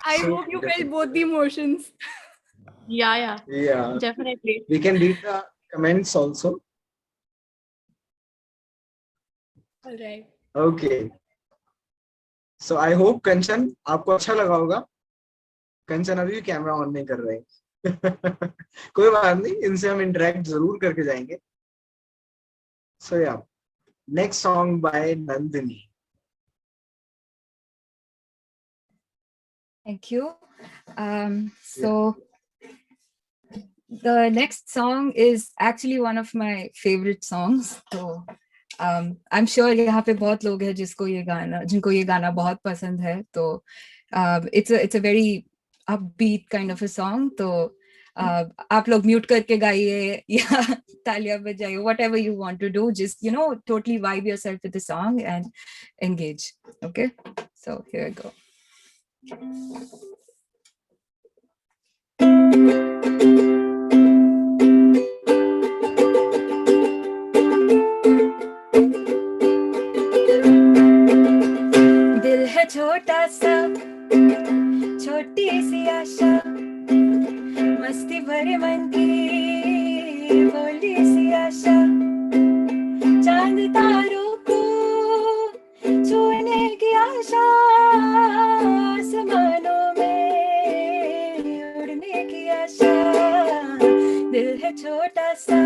I So hope you felt both the emotions. Yeah, Yeah, definitely. we can read the comments also. All right. Okay. So I hope कंचन आपको अच्छा लगा होगा। कंचन अभी camera on नहीं कर रहे हैं। कोई बात नहीं, इनसे हम इंटरेक्ट जरूर करके जाएंगे। So yeah, next song by Nandini. Thank you. So the next song is actually one of my favorite songs. So I'm sure यहाँ पे बहुत लोग हैं जिनको ये गाना बहुत पसंद है. तो it's a very upbeat kind of a song. तो आप लोग म्यूट करके गाइए या तालियां बजाइए, whatever you want to do, just totally vibe yourself with the song and engage. Okay, so here we go. दिल है छोटा सा, छोटी सी आशा, मस्ती भरे मन की बोली सी आशा, चांद तारों को छूने की आशा, आसमानों में उड़ने की आशा। दिल है छोटा सा,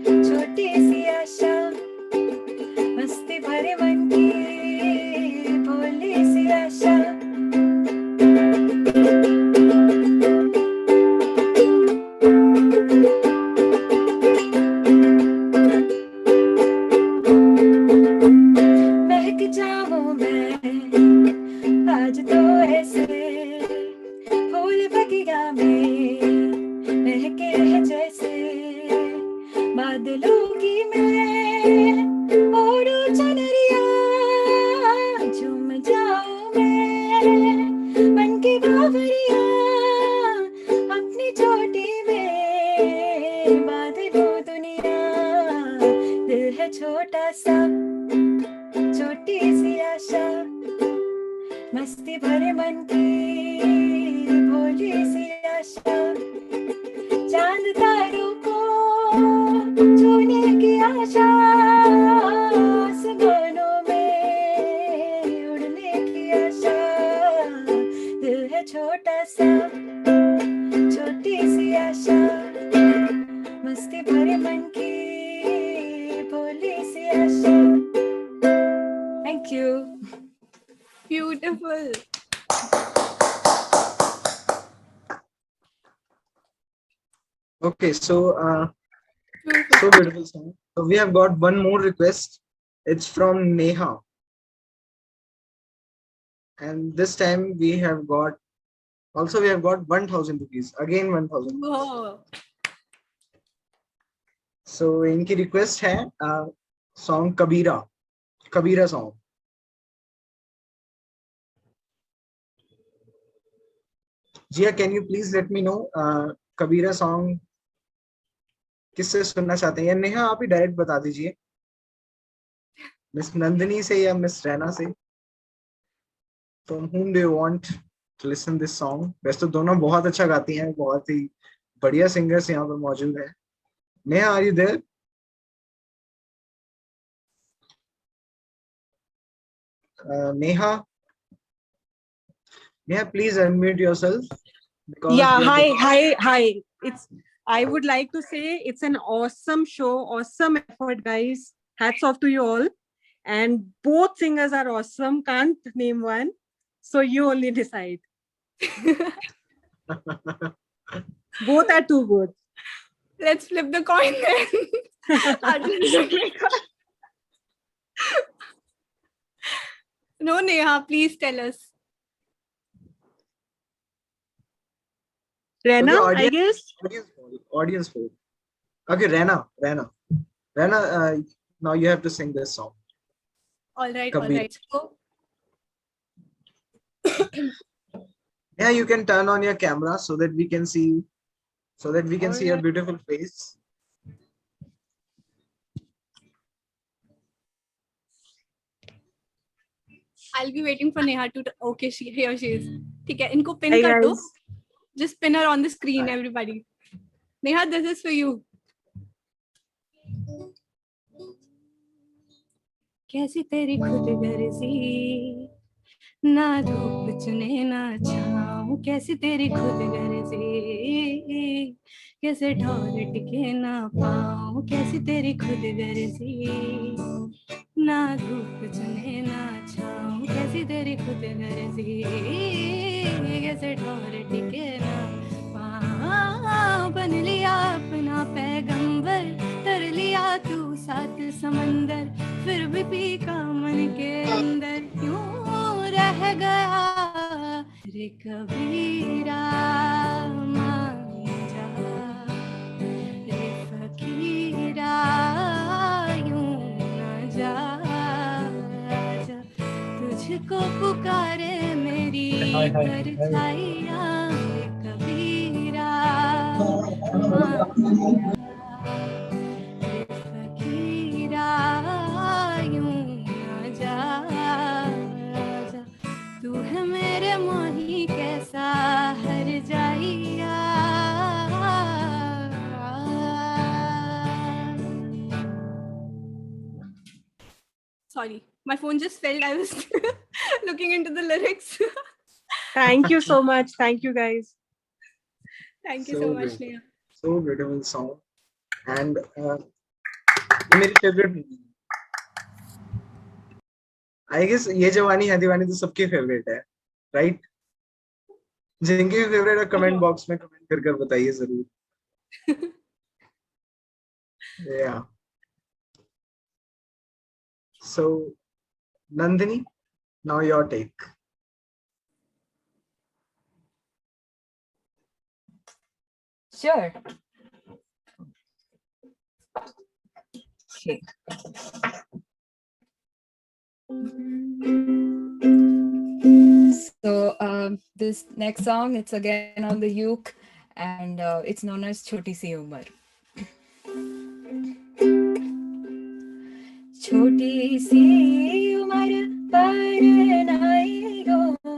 छोटी सी आशा, मस्ती भरे मन की भोली सी आशा। महक जाऊं मैं आज तो ऐसे, फूल बगिया में महके है जैसे, बादलों की मैं ओढ़ू चनरिया, झूम जाऊं मैं बन के बावरिया, अपनी चोटी में बांध लूं दुनिया। दिल है छोटा सा, छोटी सी आशा, मस्ती भरे मन की भोली सी आशा, चांद तारों को छूने की आशा, आसमानों में उड़ने की आशा, दिल है छोटा सा छोटी सी आशा, मस्ती भरे मन की भोली सी आशा। Thank you. Beautiful. Okay, so beautiful song. So we have got one more request. It's from Neha, and this time we have got 1,000 rupees. Again 1,000. Wow. So इनकी request है song Kabira song. Jia, can you please let me know Kabira song किससे सुनना चाहते हैं? या नेहा आप ही direct बता दीजिए, मिस नंदिनी से या मिस रैना से. From whom do you want to listen this song? वैसे तो दोनों बहुत अच्छा गाती हैं, बहुत ही बढ़िया सिंगर्स यहाँ पर मौजूद हैं. Neha, are you there? Neha, please unmute yourself. Yeah, hi. I would like to say it's an awesome show, awesome effort, guys. Hats off to you all. And both singers are awesome. Can't name one. So you only decide. Both are too good. Let's flip the coin then. No, Neha, please tell us. Rena, Okay, I guess. Audience poll. Okay, Rena, now you have to sing this song. All right. So, Yeah, you can turn on your camera so that we can see your beautiful face. I'll be waiting for Neha to. Okay, here she is. ठीक है, इनको pin कर दो. Just pin her on the screen, everybody. Neha, this is for you. कैसी तेरी खुद गर्जी, ना धूप चुने ना छाँव, कैसी तेरी खुद गर्जी, कैसे ठौर टिके ना पाँव, कैसी तेरी खुद गर्जी, ना धूप चुने ना छाँव, कैसी तेरी खुद गर्जी, कैसे ठौर टिके ना पाँव, बन लिया अपना पैगंबर, तर लिया तू सात समंदर, फिर भी पी का मन के अंदर क्यों रह गया रे कबीरा, मान जा रे फकीरा, यूं न जा, तुझको पुकारे मेरी परछाइयाँ रे कबीरा, मान जा रे फकीरा, यूं न जा, तू है मेरे माही कैसा हर जाइया. Sorry, my phone just fell. I was looking into the lyrics. Thank you so much. Thank you, guys. Thank you so much, Neha. So beautiful song. And मेरी favorite. I guess ये जवानी है दीवानी तो सबकी फेवरेट है, right? जिनकी भी favourite है कमेंट बॉक्स में कमेंट कर बताइए जरूर. Yeah. So, Nandini, now your take. Sure. Okay. So this next song, it's again on the uke, and it's known as Choti Si Umar. छोटी सी उम्र पर नाइयों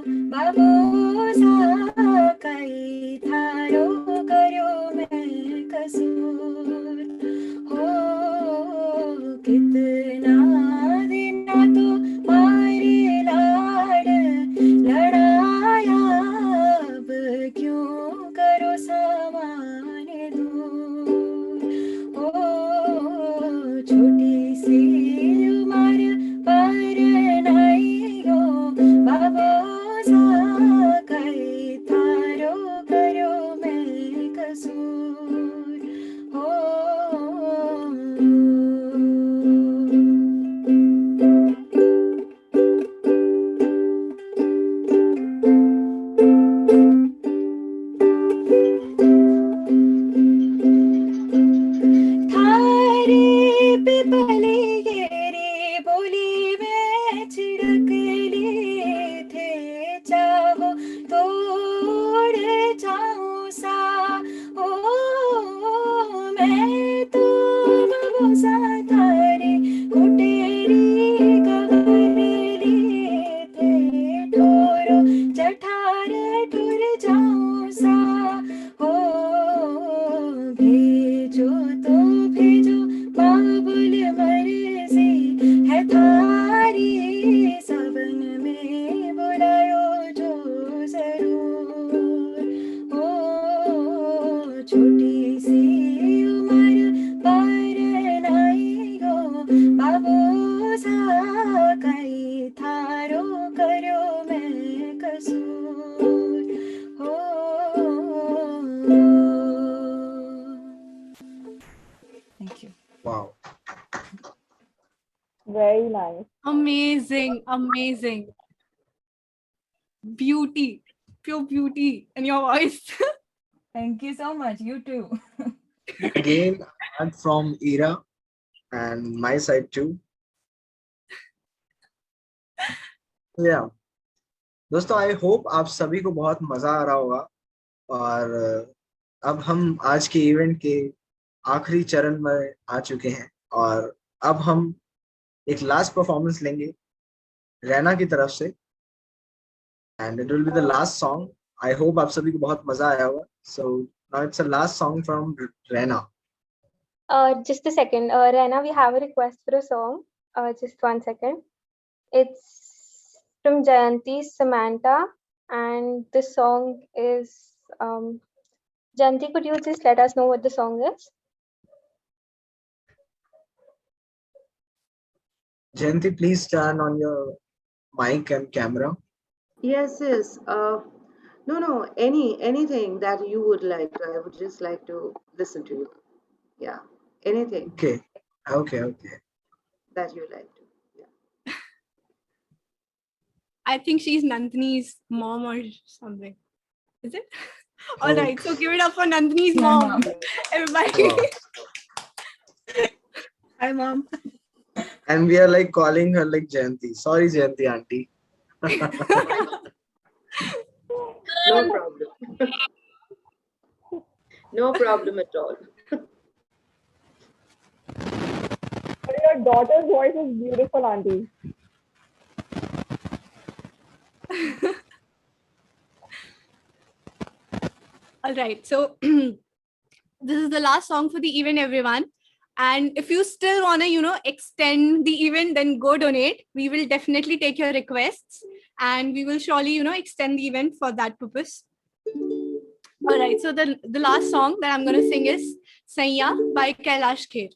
nice. Amazing, amazing. Beauty, pure beauty in your voice. Thank you so much. You too. Again, art from Ira and my side too. Yeah. दोस्तों, I hope आप सभी को बहुत मजा आ रहा होगा। और अब हम आज के इवेंट के आखिरी चरण में आ चुके हैं और अब हम एक लास्ट परफॉर्मेंस लेंगे रैना की तरफ से and it will be the last song. I hope आप सभी को बहुत मजा आया होगा। So now it's a last song from Raina. Just a second, Rana, we have a request for a song. Just 1 second. It's from Jayanti Samantha, and the song is Jayanti, could you just let us know what the song is? Jayanti, please turn on your mic and camera. Yes. No, anything that you would like. I would just like to listen to you. Yeah, anything. Okay. That you like to. Yeah. I think she's Nandini's mom or something. Is it? All right, so give it up for Nandini's mom. Everybody. Wow. Hi, mom. And we are like calling her like Jayanti. Sorry, Jayanti auntie. No problem. No problem at all. Your daughter's voice is beautiful, auntie. All right, so this is the last song for the event, everyone. And if you still want to, extend the event, then go donate. We will definitely take your requests and we will surely, extend the event for that purpose. All right, so the last song that I'm going to sing is Saiya by Kailash Kher.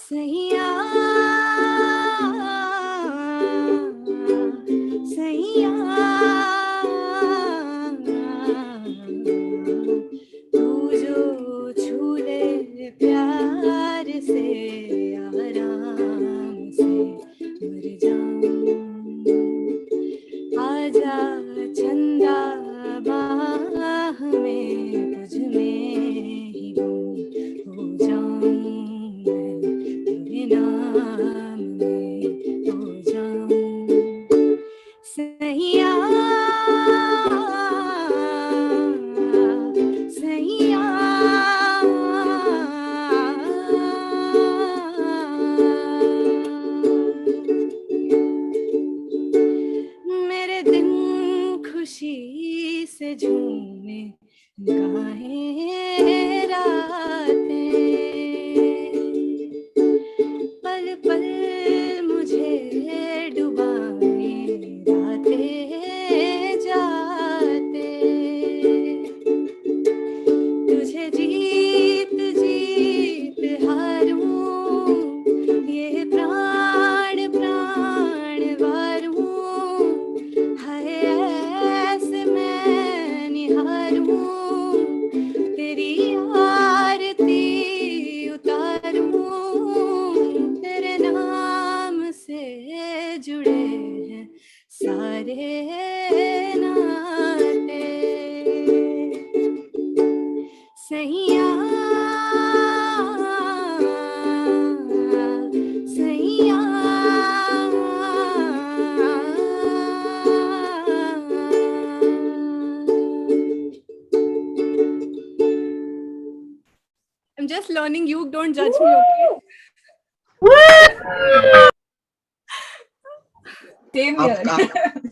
Saiya, Saiya, तू जो छू ले प्यार से आराम से मर जाऊं, आजा चंदा बाह में तुझ में ही गुम हो जाऊं, तेरे नाम में हो जाऊं। सैया सैया मेरे दिन खुशी से झूमे गाएं रातें, पल पल मुझे डुबाए रातें जाते, तुझे जीत जीत हारूं, ये प्राण प्राण वारूं, हाय ऐसे मैं निहारूं, तेरी आरती उतारूं, तेरे नाम से जुड़े हैं सारे नाते। सैया सैया I'm just learning, you don't judge me, okay?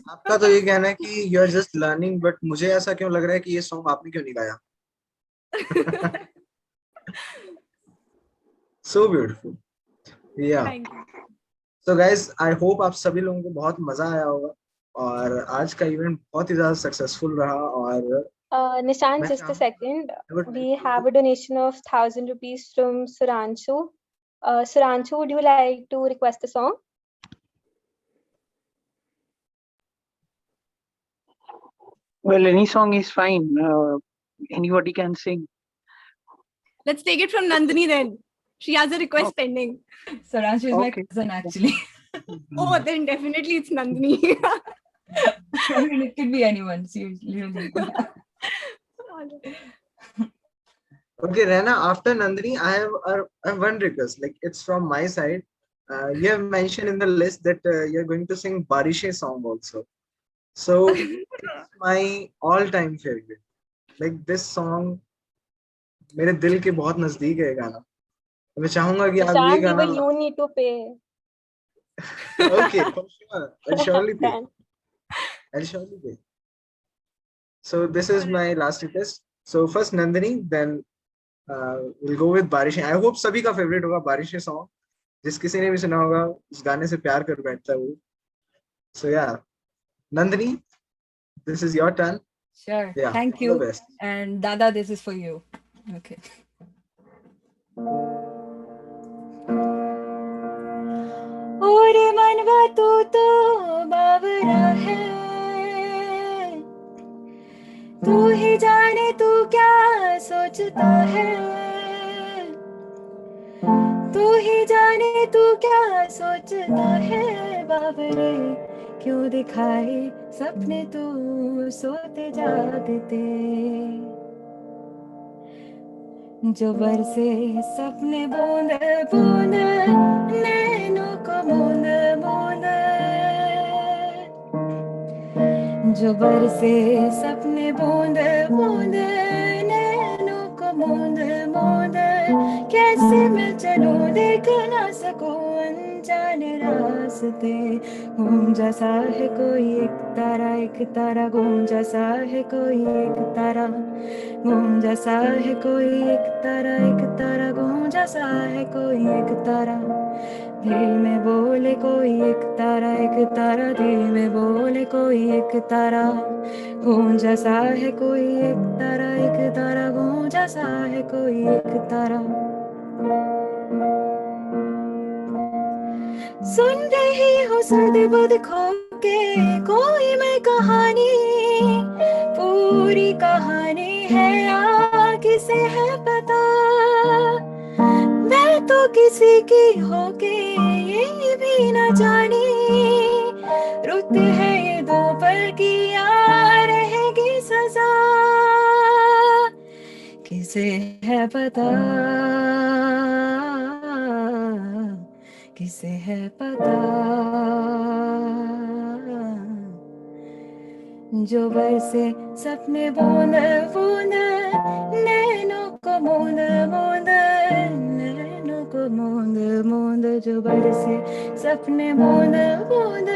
आपका तो ये कहना है कि you are just learning, but मुझे ऐसा क्यों लग रहा है कि ये सॉन्ग आपने क्यों नहीं गाया? So beautiful. Yeah. Thank you. So guys, I hope आप सभी लोगों को बहुत मजा आया होगा और आज का इवेंट बहुत ही ज्यादा सक्सेसफुल रहा। और Nishan, just a second. We have a donation of 1,000 rupees from Suranshu. Suranshu, would you like to request a song? Well, any song is fine. Anybody can sing. Let's take it from Nandini then. She has a request pending. Saransh is my cousin actually. Oh, then definitely it's Nandini. I mean, it could be anyone. Seriously. Okay, Rana, after Nandini, I have one request. Like, it's from my side. You have mentioned in the list that you're going to sing Barishe song also. So it's my all-time favorite. Like, this song मेरे दिल के बहुत नजदीक है गाना. मैं चाहूंगा कि आप ये गाना. You need to pay. Okay, for sure. I'll surely pay. I'll surely pay. So this is my last request. So first Nandini, then we'll go with Barishe. I hope सभी का favorite होगा Barishe song. जिस किसी ने भी सुना होगा उस गाने से प्यार कर बैठता है वो. So yeah, Nandini, this is your turn. Sure. Yeah, Thank all you. the best. And Dada, this is for you. Okay. ओरे मनवा तू तो बावरा है, तू ही जाने तू क्या सोचता है, तू ही जाने तू क्या सोचता है बावरे, क्यों दिखाए सपने तू सोते जागते, जो बरसे सपने बूंद बूंद नैनों को बूंद बूंद, जो बरसे सपने बूंद बूंद नैनों को बूंद बूंद, कैसे मैं चलूं देख ना सकूं अनजाने रास्ते, घूम जैसा है कोई एक तारा घूम जैसा है कोई एक तारा, घूम जैसा है कोई एक तारा घूम जैसा है कोई एक तारा, धीमे बोले कोई एक तारा धीमे बोले कोई एक तारा, घूम जैसा है कोई एक तारा घूम जैसा है कोई एक तारा। सुन रही हूँ सदबुद खो के कोई मैं कहानी, पूरी कहानी है या किसे है पता, मैं तो किसी की होके ये भी न जानी, रुत है ये दो पल की या रहेगी सजा, किसे है पता, किसे है पता, जो बरसे सपने बूंद बूंद नैनों को बूंद बूंद नैनों को बूंद बूंद, जो बरसे सपने बूंद बूंद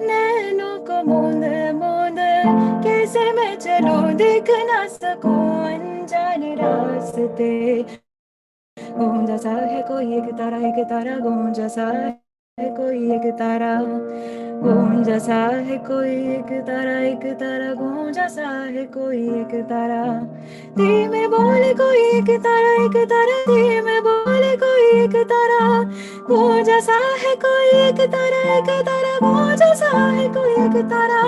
नैनों को बूंद बूंद, कैसे मैं चलूं देख ना सकूं अनजाने रास्ते, घूम जैसा है कोई एक तारा घूम जैसा है कोई एक तारा, घूम जैसा है कोई एक तारा घूम जैसा है कोई एक तारा, धीमे बोले कोई एक तारा धीमे बोले कोई एक तारा, घूम जैसा है कोई एक तारा घूम जैसा है कोई एक तारा,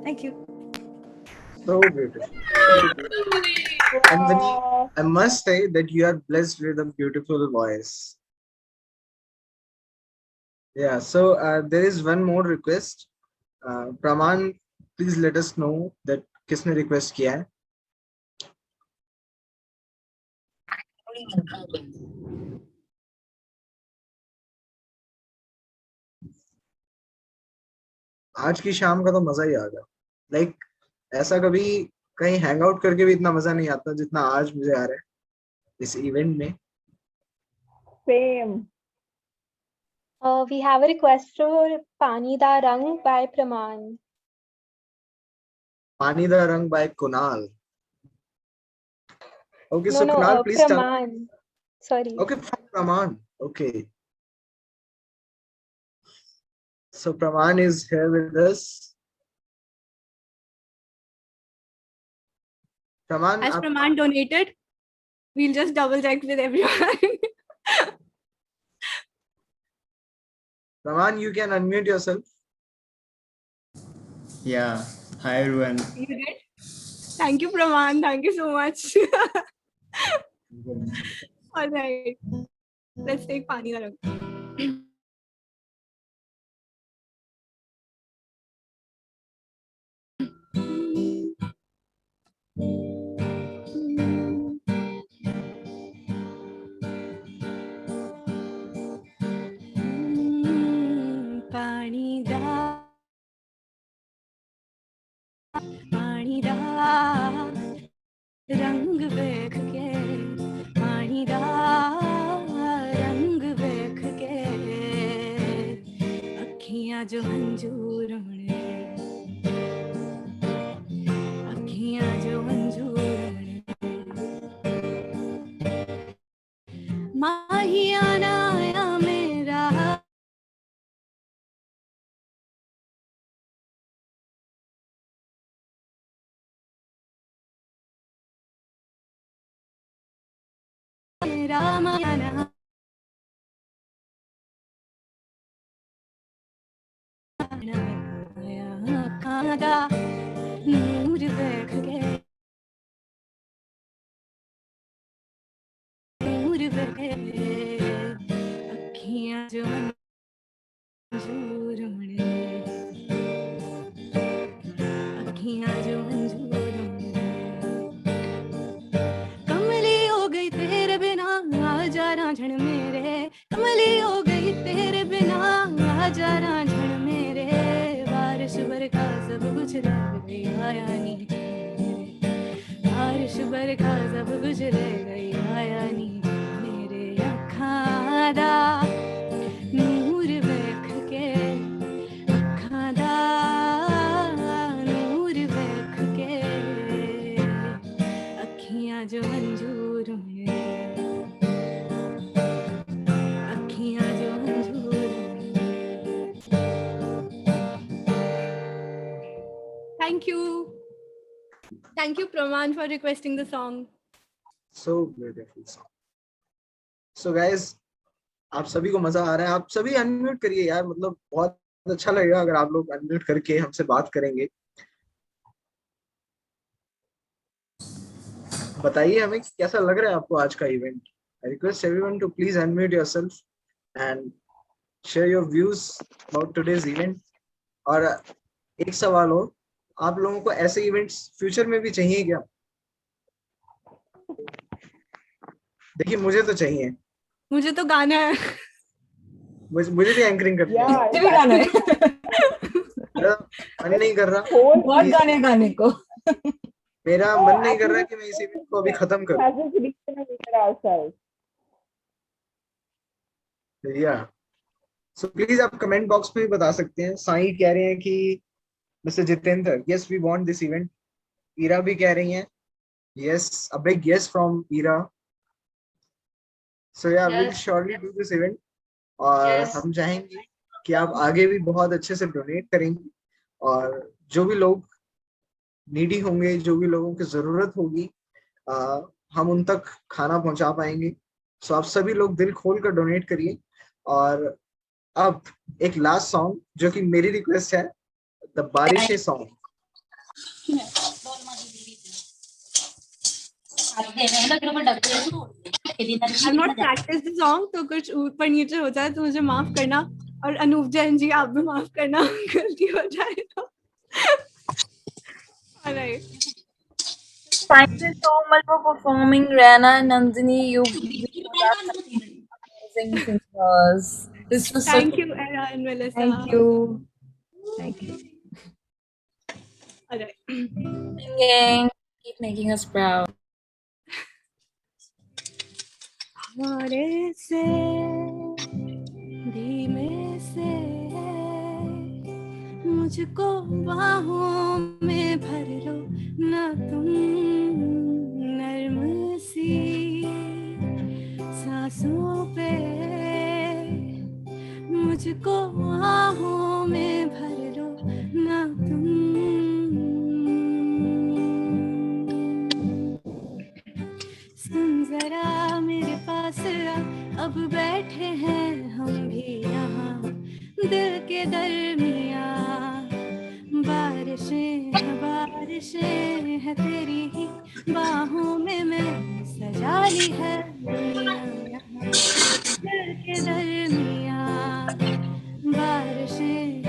Thank you. So beautiful. Nandini, I must say that you are blessed with a beautiful voice. Yeah, so there is one more request. Praman, please let us know that किसने request किया है. आज की शाम का तो मजा ही आ गया. Like ऐसा कभी कहीं हैंग आउट करके भी इतना मजा नहीं आता जितना आज मुझे आ रहा है इस इवेंट में. Same. We have a request for Pani Da Rang by Praman. Pani Da Rang by Kunal. Okay, No, so no, Kunal, please Praman. Sorry. Okay, from Praman. Okay. So Praman is here with us. Praman, as Praman donated, we'll just double check with everyone. Praman, you can unmute yourself. Yeah. Hi everyone. You did? Thank you, Praman. Thank you so much. All right. Let's take Pani Darang. पानी दा रंग वेख के पानी दा रंग वेख के अखियां जो मंजूर होने अखियां जो मंजूर माहियाना आया मेरा रामायण कादा नूर देख के नूर अखियां जो मंजूर होने अखियां जो मंजूर कमली हो गई तेरे बिना आजा रांझण मेरे कमली हो गई तेरे बिना आजा रांझण मेरे बारिश बरखा सब कुछ रह गई आया नहीं बारिश बरखा सब कुछ रह गई आया नहीं मेरे अखां दा नूर वेख के अखां दा नूर वेख के अखियां जो मंजूर होने अखियां जो मंजूर Thank you Praman for requesting the song. So beautiful song. So guys, आप सभी को मजा आ रहा है? आप सभी अनम्यूट करिए यार, मतलब बहुत अच्छा लगेगा अगर आप लोग अनम्यूट करके हमसे बात करेंगे। बताइए हमें कैसा लग रहा है आपको आज का event. I request everyone to please unmute yourself and share your views about today's event. और एक सवाल हो, आप लोगों को ऐसे इवेंट्स फ्यूचर में भी चाहिए क्या? देखिए मुझे तो चाहिए। मुझे तो गाना है। मुझे भी एंकरिंग करनी है। मुझे भी गाना है। मन नहीं कर रहा बहुत गाने गाने को। मेरा मन नहीं कर रहा कि मैं इस इवेंट को अभी खत्म करूं। या सो प्लीज आप कमेंट बॉक्स में भी बता सकते हैं। साई कह रहे हैं कि mister Jitendra, yes we want this event. Ira भी कह रही हैं yes, a big yes from Ira. So yeah will surely do this event और हम चाहेंगे कि आप आगे भी बहुत अच्छे से डोनेट करेंगे और जो भी लोग नीडी होंगे, जो भी लोगों की जरूरत होगी, हम उन तक खाना पहुंचा पाएंगे। सो आप सभी लोग दिल खोल कर डोनेट करिए। और अब एक लास्ट सॉन्ग जो कि मेरी रिक्वेस्ट है, the Baarishein song. I've not practiced the song, तो कुछ ऊपर नीचे हो जाए तो मुझे माफ करना, और अनूप जैन जी आप भी माफ करना गलती हो जाए तो। Alright. Thank you so much for performing, Rana and Nandini. You amazing singers. This was Thank you, Era and Melissa. Thank you. Thank you. Alright. singing. Keep making us proud. हमारे से धीमे से मुझको बाहों में भर लो ना तुम, नर्म सी सांसों पे मुझको बाहों में अब बैठे हैं हम भी यहाँ दिल के दरमियाँ। बारिशें है तेरी ही बाहों में मैं सजा ली है दुनिया यहाँ दिल के दरमियाँ। बारिशें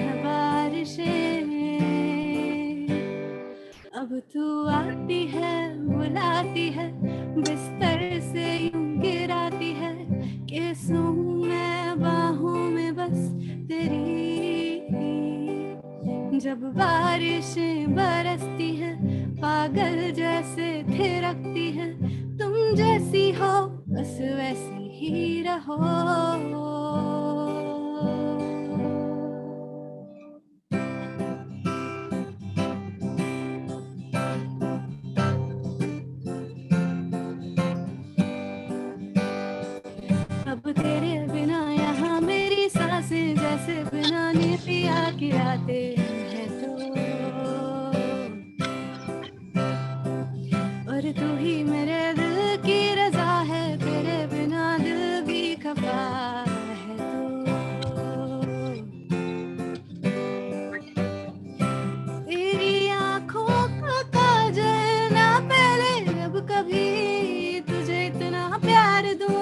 अब तू आती है बुलाती है बिस्तर से यूं गिराती है कि सोऊं मैं बाहों में बस तेरी। जब बारिशें बरसती है पागल जैसे थिरकती है तुम जैसी हो बस वैसी ही रहो। अब तेरे बिना यहाँ मेरी सांसें जैसे बिना नीतिया की रातें हैं तो। और तू ही मेरे दिल की रजा है तेरे बिना दिल भी खफा है तो। तेरी आँखों का काजल ना पहले अब कभी तुझे इतना प्यार दूं।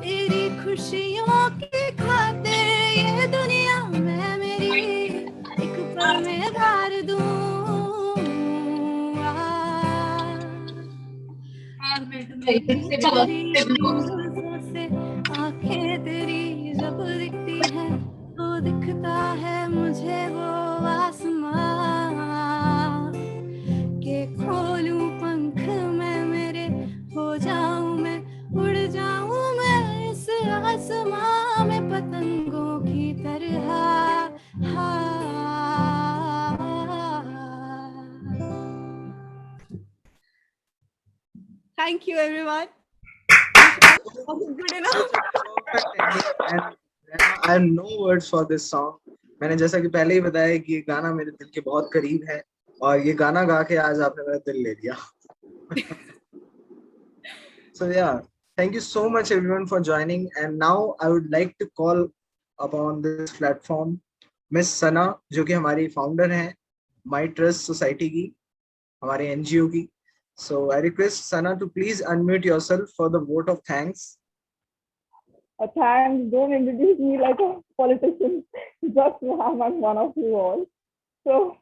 तेरी खुशियों की खातिर ये दुनिया मैं मेरी एक पल में गार दूं। से आंखें तेरी जब दिखती है तो दिखता है मुझे वो आसमां के खोलूं पंख मैं मेरे हो जाऊं मैं उड़ जाऊं मैं इस आसमां में पतंगों की तरह। Thank you, everyone. Good enough. And I have no words for this song. मैंने जैसा कि पहले ही बताया कि ये गाना मेरे दिल के बहुत करीब है और ये गाना गा के आज आपने मेरा दिल ले लिया। So yeah, thank you so much everyone for joining, and now I would like to call upon this platform Miss Sana, जो कि हमारी फाउंडर हैं My Trust Society की, हमारे NGO की. So I request Sana to please unmute yourself for the vote of thanks. Thanks. Don't introduce me like a politician. Just I'm one of you all. So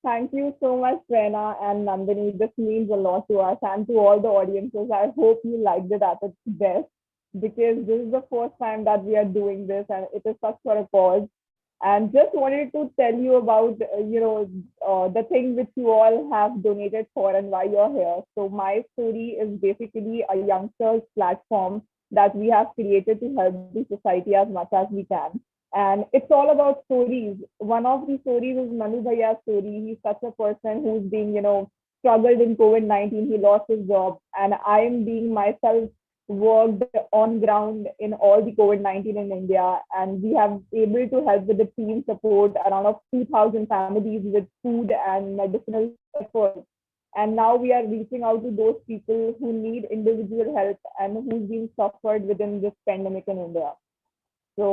thank you so much, Prerna and Nandini. This means a lot to us and to all the audiences. I hope you liked it at its best because this is the first time that we are doing this and it is such for a cause. And just wanted to tell you about, the thing which you all have donated for and why you're here. So My Story is basically a youngsters platform that we have created to help the society as much as we can. And it's all about stories. One of the stories is Manu Bhaiya's story. He's such a person who's being, struggled in COVID-19. He lost his job. And I am being myself worked on ground in all the COVID-19 in India. And we have able to help with the team support around 2,000 families with food and medicinal support. And now we are reaching out to those people who need individual help and who's being suffered within this pandemic in India. So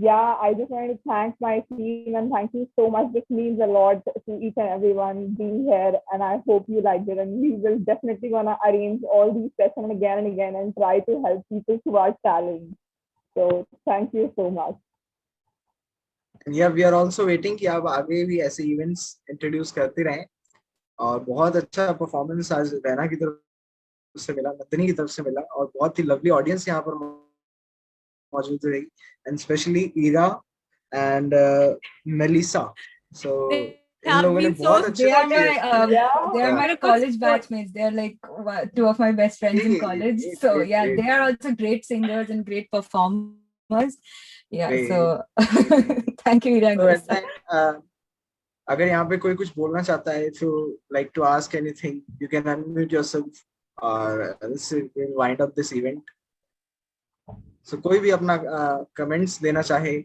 yeah, I just wanted to thank my team and thank you so much. This means a lot to each and everyone being here, and I hope you liked it. And we will definitely gonna arrange all these sessions again and again and try to help people who are challenged. So thank you so much. Yeah, we are also waiting कि आप आगे भी ऐसे events introduce करते रहें और बहुत अच्छा performance आज रैना की तरफ से मिला, नंदिनी की तरफ से मिला और बहुत ही lovely audience यहाँ पर मौजूद रही, and especially Ira and Melissa. So इन लोगों ने बहुत अच्छे they are my college batchmates. They are like two of my best friends in college. So yeah, they are also great singers and great performers. Yeah, so thank you, Ira and Melissa. अगर यहाँ पे कोई कुछ बोलना चाहता है, if you like to ask anything, you can unmute yourself or this will wind up this event. So कोई भी अपना comments देना चाहे.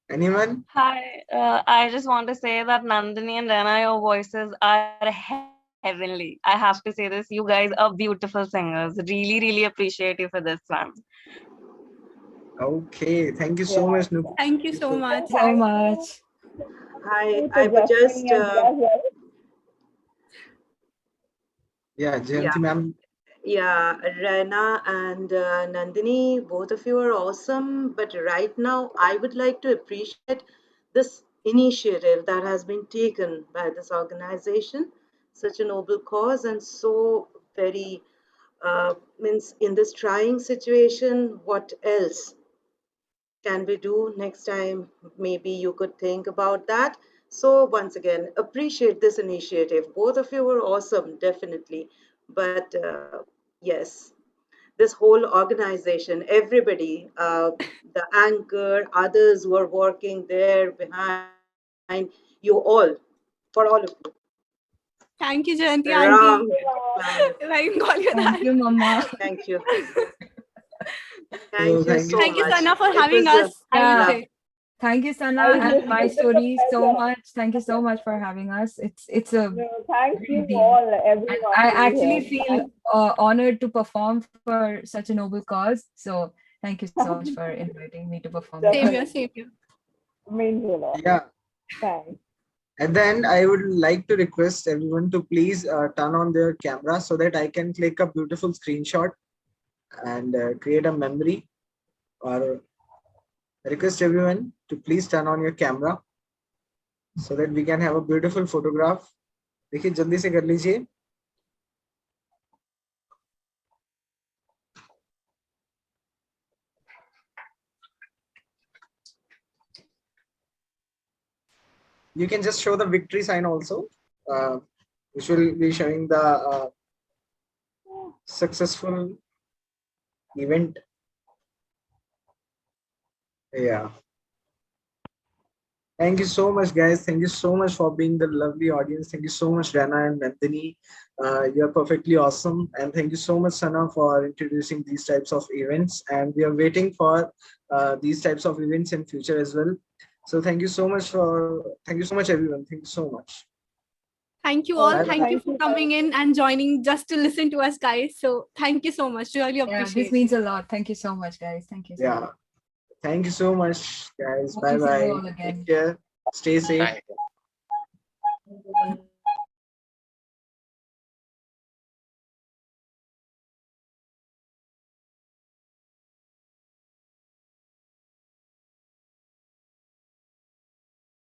Anyone? Hi, I just want to say that Nandini and Rana, your voices are heavenly. I have to say this. You guys are beautiful singers. Really, really appreciate you for this one. Okay, thank you so much, Nupu. Thank you so much. So much. Hi, I would just yeah, Jayanti ma'am. Yeah, Raina and Nandini, both of you are awesome. But right now, I would like to appreciate this initiative that has been taken by this organization, such a noble cause, and so very means in this trying situation, what else can we do next time? Maybe you could think about that. So once again, appreciate this initiative. Both of you were awesome, definitely. But yes, this whole organization, everybody, the anchor, others who are working there behind, you all, for all of you. Thank you, Jayanti Ram. auntie. I can call you that. Thank you, Mama. Thank you. Thank you so much. Thank you, Sana, for It having was a- us. I would say. Thank you, Sana, and My Story so much. Thank you so much for having us. It's a Thank you really- all, everyone. I to be actually here. feel honored to perform for such a noble cause. So thank you so much for inviting me to perform. Same here, same here. Means a lot. Yeah. Thanks. And then I would like to request everyone to please turn on their camera so that I can click a beautiful screenshot and create a memory. Or request everyone to please turn on your camera so that we can have a beautiful photograph. देखिए जल्दी से कर लीजिए. You can just show the victory sign also, which will be showing the successful event. Yeah. Thank you so much, guys. Thank you so much for being the lovely audience. Thank you so much, Rana and Nandini. You're perfectly awesome. And thank you so much, Sana, for introducing these types of events. And we are waiting for these types of events in future as well. So thank you so much, everyone. Thank you so much. Thank you all. Bye-bye. Thank you for coming in and joining just to listen to us, guys. So thank you so much. Really Yeah, appreciate this it. means a lot. Thank you so much, guys. Thank you so much. Yeah. Thank you so much, guys. Hope to see you Bye-bye. all again. Take care. Stay safe.